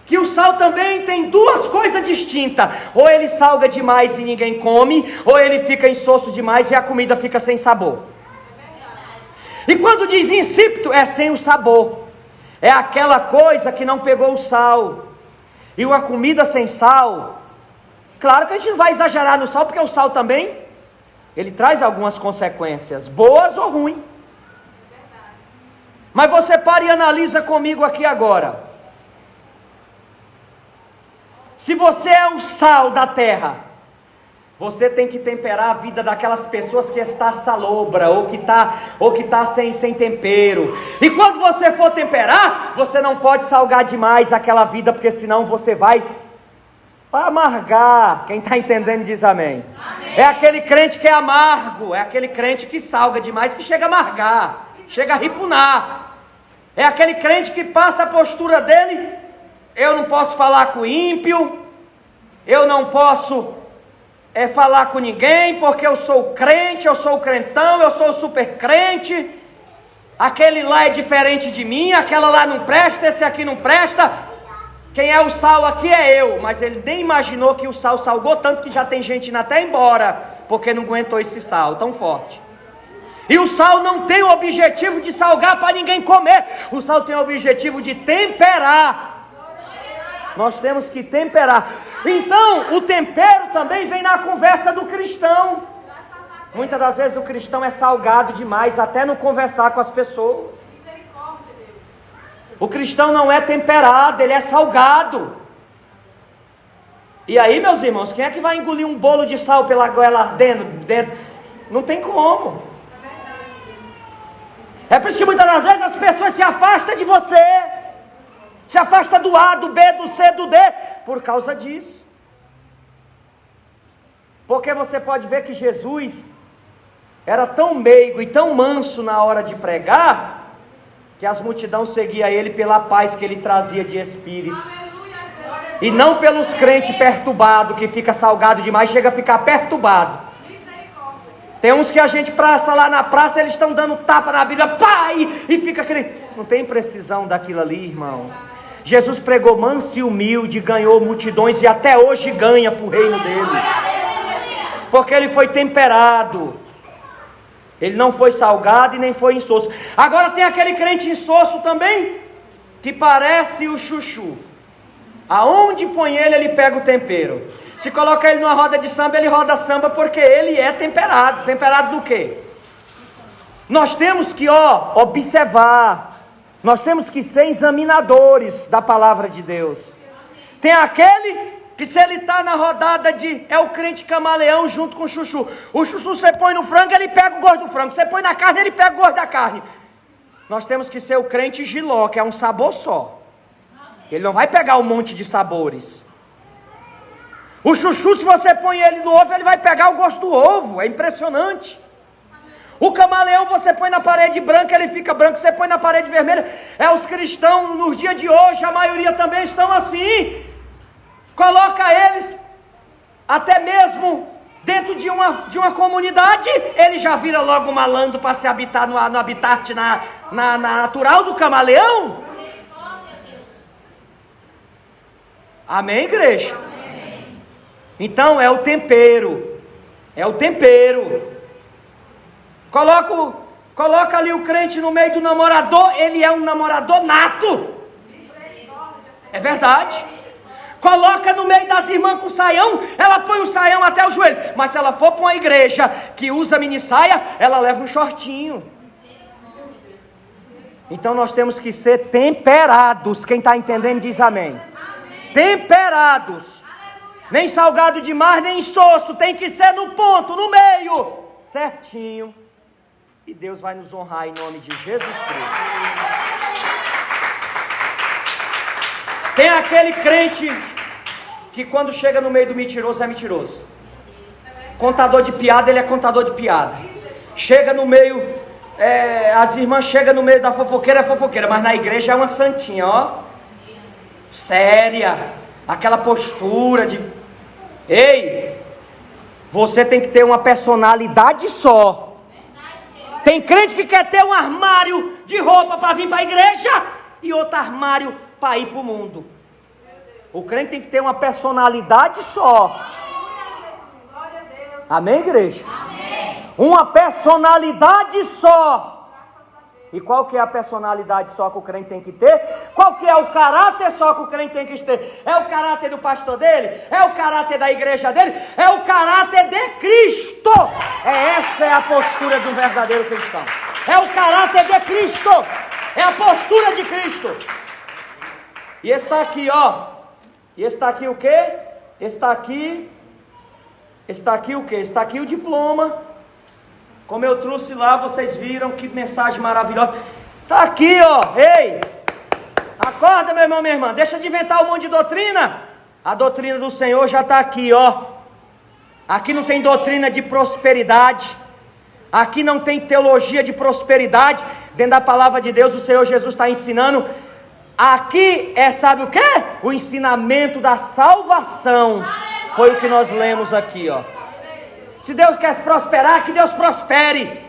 que o sal também tem duas coisas distintas: ou ele salga demais e ninguém come, ou ele fica insosso demais e a comida fica sem sabor. E quando diz insípido, é sem o sabor, é aquela coisa que não pegou o sal. E uma comida sem sal, claro que a gente não vai exagerar no sal, porque o sal também, ele traz algumas consequências, boas ou ruins. Mas você para e analisa comigo aqui agora. Se você é o sal da terra, Você tem que temperar a vida daquelas pessoas que está salobra, ou que está sem tempero. E quando você for temperar, você não pode salgar demais aquela vida, porque senão você vai amargar. Quem está entendendo diz amém. Amém. É aquele crente que é amargo, é aquele crente que salga demais, que chega a amargar, chega a ripunar. É aquele crente que passa a postura dele: eu não posso falar com o ímpio, eu não posso falar com ninguém, porque eu sou crente, eu sou o crentão, eu sou o super crente, aquele lá é diferente de mim, aquela lá não presta, esse aqui não presta, quem é o sal aqui é eu. Mas ele nem imaginou que o sal salgou tanto que já tem gente indo até embora, porque não aguentou esse sal tão forte. E o sal não tem o objetivo de salgar para ninguém comer, o sal tem o objetivo de temperar. Nós temos que temperar. Então, o tempero também vem na conversa do cristão. Muitas das vezes o cristão é salgado demais, até no conversar com as pessoas. O cristão não é temperado, ele é salgado. E aí, meus irmãos, quem é que vai engolir um bolo de sal pela goela ardendo dentro? Não tem como. É por isso que muitas das vezes as pessoas se afastam de você. Se afasta do A, do B, do C, do D, por causa disso. Porque você pode ver que Jesus era tão meigo e tão manso na hora de pregar, que as multidões seguiam ele pela paz que ele trazia de espírito. E não pelos crentes perturbados, que fica salgado demais, chega a ficar perturbado. Tem uns que a gente passa lá na praça, eles estão dando tapa na Bíblia, pá, e fica querendo. Não tem precisão daquilo ali, irmãos. Jesus pregou manso e humilde, ganhou multidões e até hoje ganha para o reino dele. Porque ele foi temperado. Ele não foi salgado e nem foi insosso. Agora tem aquele crente insosso também, que parece o chuchu. Aonde põe ele, ele pega o tempero. Se coloca ele numa roda de samba, ele roda samba porque ele é temperado. Temperado do quê? Nós temos que observar. Nós temos que ser examinadores da palavra de Deus. Tem aquele que, se ele está na rodada é o crente camaleão junto com o chuchu. O chuchu você põe no frango, ele pega o gosto do frango. Você põe na carne, ele pega o gosto da carne. Nós temos que ser o crente giló, que é um sabor só. Ele não vai pegar um monte de sabores. O chuchu, se você põe ele no ovo, ele vai pegar o gosto do ovo. É impressionante. O camaleão você põe na parede branca, ele fica branco. Você põe na parede vermelha. Os cristãos nos dias de hoje, a maioria também estão assim. Coloca eles até mesmo dentro de uma comunidade, ele já vira logo malandro para se habitar no habitat na natural do camaleão. Amém, igreja? Amém. Então é o tempero. É o tempero. Coloca ali o crente no meio do namorador, ele é um namorador nato. É verdade. Coloca no meio das irmãs com saião, ela põe o saião até o joelho. Mas se ela for para uma igreja que usa mini saia, ela leva um shortinho. Então nós temos que ser temperados. Quem está entendendo diz amém. Temperados. Nem salgado demais, nem insosso. Tem que ser no ponto, no meio. Certinho. E Deus vai nos honrar em nome de Jesus Cristo. Tem aquele crente que quando chega no meio do mentiroso é mentiroso. Contador de piada, ele é contador de piada. Chega no meio, as irmãs chegam no meio da fofoqueira, é fofoqueira. Mas na igreja é uma santinha, séria. Aquela postura de... Ei, você tem que ter uma personalidade só. Tem crente que quer ter um armário de roupa para vir para a igreja e outro armário para ir para o mundo. O crente tem que ter uma personalidade só. Amém, igreja? Amém. Uma personalidade só. E qual que é a personalidade só que o crente tem que ter? Qual que é o caráter só que o crente tem que ter? É o caráter do pastor dele? É o caráter da igreja dele? É o caráter de Cristo. Essa é a postura do verdadeiro cristão. É o caráter de Cristo. É a postura de Cristo. E está aqui, E está aqui o quê? Está aqui Está aqui o quê? Está aqui o diploma. Como eu trouxe lá, vocês viram que mensagem maravilhosa. Está aqui, ó. Ei! Acorda, meu irmão, minha irmã. Deixa de inventar um monte de doutrina. A doutrina do Senhor já está aqui, ó. Aqui não tem doutrina de prosperidade. Aqui não tem teologia de prosperidade. Dentro da palavra de Deus, o Senhor Jesus está ensinando. Aqui sabe o quê? O ensinamento da salvação. Foi o que nós lemos aqui, ó. Se Deus quer prosperar, que Deus prospere.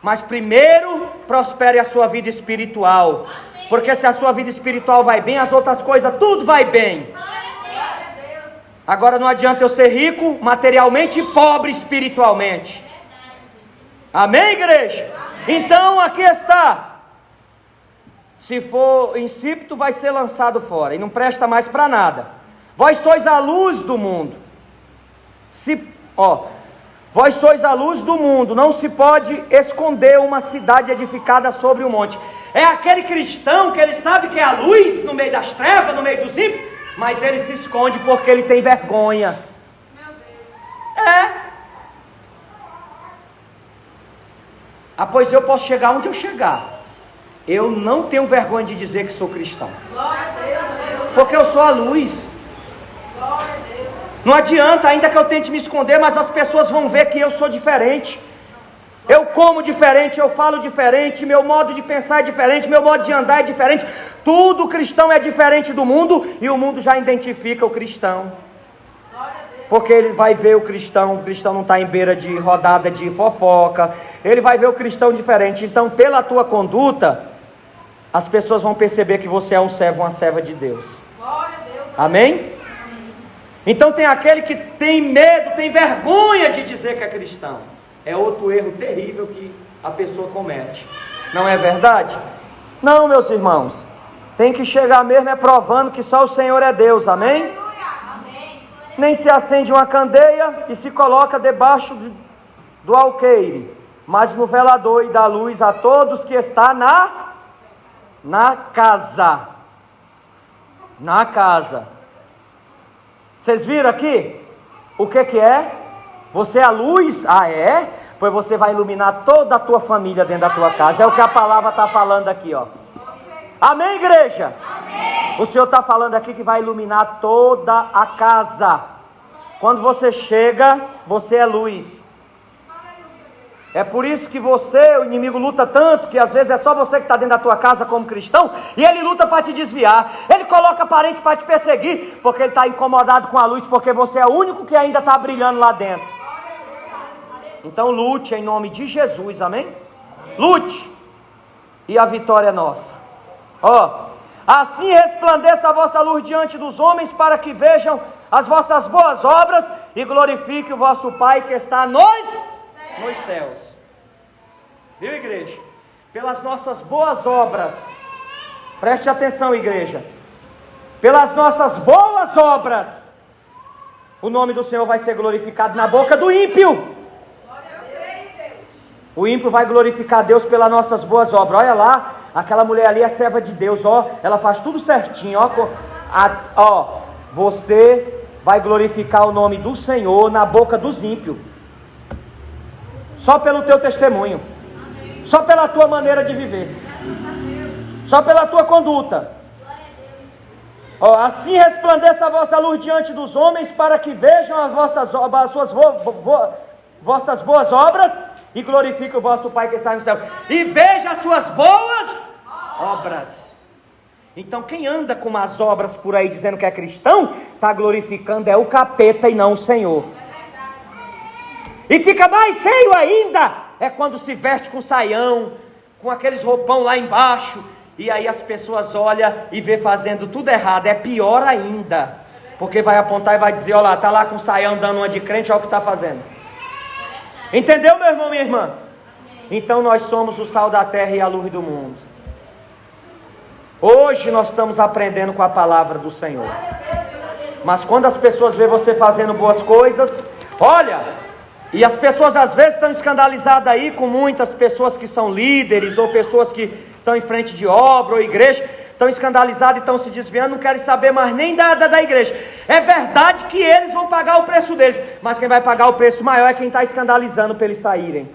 Mas primeiro, prospere a sua vida espiritual. Porque se a sua vida espiritual vai bem, as outras coisas, tudo vai bem. Agora não adianta eu ser rico materialmente e pobre espiritualmente. Amém, igreja? Então aqui está. Se for insípido, vai ser lançado fora e não presta mais para nada. Vós sois a luz do mundo. Vós sois a luz do mundo. Não se pode esconder uma cidade edificada sobre um monte. É aquele cristão que ele sabe que é a luz no meio das trevas, no meio dos ímpios, mas ele se esconde porque ele tem vergonha. Meu Deus. Pois eu posso chegar onde eu chegar. Eu não tenho vergonha de dizer que sou cristão. Porque eu sou a luz. Não adianta, ainda que eu tente me esconder, mas as pessoas vão ver que eu sou diferente. Eu como diferente, eu falo diferente, meu modo de pensar é diferente, meu modo de andar é diferente. Tudo cristão é diferente do mundo e o mundo já identifica o cristão. Porque ele vai ver o cristão não está em beira de rodada de fofoca, ele vai ver o cristão diferente. Então, pela tua conduta, as pessoas vão perceber que você é um servo, uma serva de Deus. Amém? Então tem aquele que tem medo, tem vergonha de dizer que é cristão. É outro erro terrível que a pessoa comete. Não é verdade? Não, meus irmãos. Tem que chegar mesmo provando que só o Senhor é Deus. Amém? Nem se acende uma candeia e se coloca debaixo do alqueire, mas no velador e dá luz a todos que está na casa. Na casa. Vocês viram aqui? O que é? Você é a luz? É? Pois você vai iluminar toda a tua família dentro da tua casa. É o que a palavra está falando aqui, ó. Amém, igreja? Amém. O Senhor está falando aqui que vai iluminar toda a casa. Quando você chega, você é luz. É por isso que o inimigo luta tanto, que às vezes é só você que está dentro da tua casa como cristão, e ele luta para te desviar, ele coloca parente para te perseguir, porque ele está incomodado com a luz, porque você é o único que ainda está brilhando lá dentro. Então lute em nome de Jesus, amém? Lute, e a vitória é nossa. Assim resplandeça a vossa luz diante dos homens, para que vejam as vossas boas obras, e glorifique o vosso Pai que está nos céus. Viu, igreja? Pelas nossas boas obras, preste atenção, igreja, pelas nossas boas obras, o nome do Senhor vai ser glorificado na boca do ímpio. O ímpio vai glorificar Deus pelas nossas boas obras. Olha lá, aquela mulher ali é serva de Deus, ela faz tudo certinho, você vai glorificar o nome do Senhor na boca dos ímpios. Só pelo teu testemunho. Amém. Só pela tua maneira de viver. Só pela tua conduta. Assim resplandeça a vossa luz diante dos homens, para que vejam as vossas boas obras e glorifique o vosso Pai que está no céu. E veja as suas boas obras. Então quem anda com más obras por aí dizendo que é cristão, está glorificando o capeta e não o Senhor. E fica mais feio ainda, quando se veste com saião, com aqueles roupão lá embaixo, e aí as pessoas olham e vê fazendo tudo errado. É pior ainda, porque vai apontar e vai dizer, olha lá, está lá com saião dando uma de crente, olha o que está fazendo. Entendeu, meu irmão, minha irmã? Então nós somos o sal da terra e a luz do mundo. Hoje nós estamos aprendendo com a palavra do Senhor. Mas quando as pessoas veem você fazendo boas coisas, olha... E as pessoas às vezes estão escandalizadas aí com muitas pessoas que são líderes, ou pessoas que estão em frente de obra ou igreja, estão escandalizados e estão se desviando, não querem saber mais nem da igreja. É verdade que eles vão pagar o preço deles, mas quem vai pagar o preço maior é quem está escandalizando para eles saírem.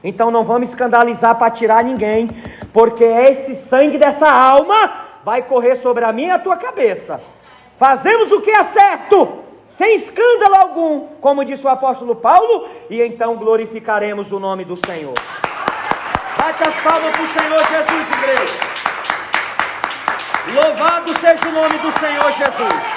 Então não vamos escandalizar para tirar ninguém, porque esse sangue dessa alma vai correr sobre a minha e a tua cabeça. Fazemos o que é certo, sem escândalo algum, como disse o apóstolo Paulo, e então glorificaremos o nome do Senhor. Bate as palmas para o Senhor Jesus, igreja. Louvado seja o nome do Senhor Jesus.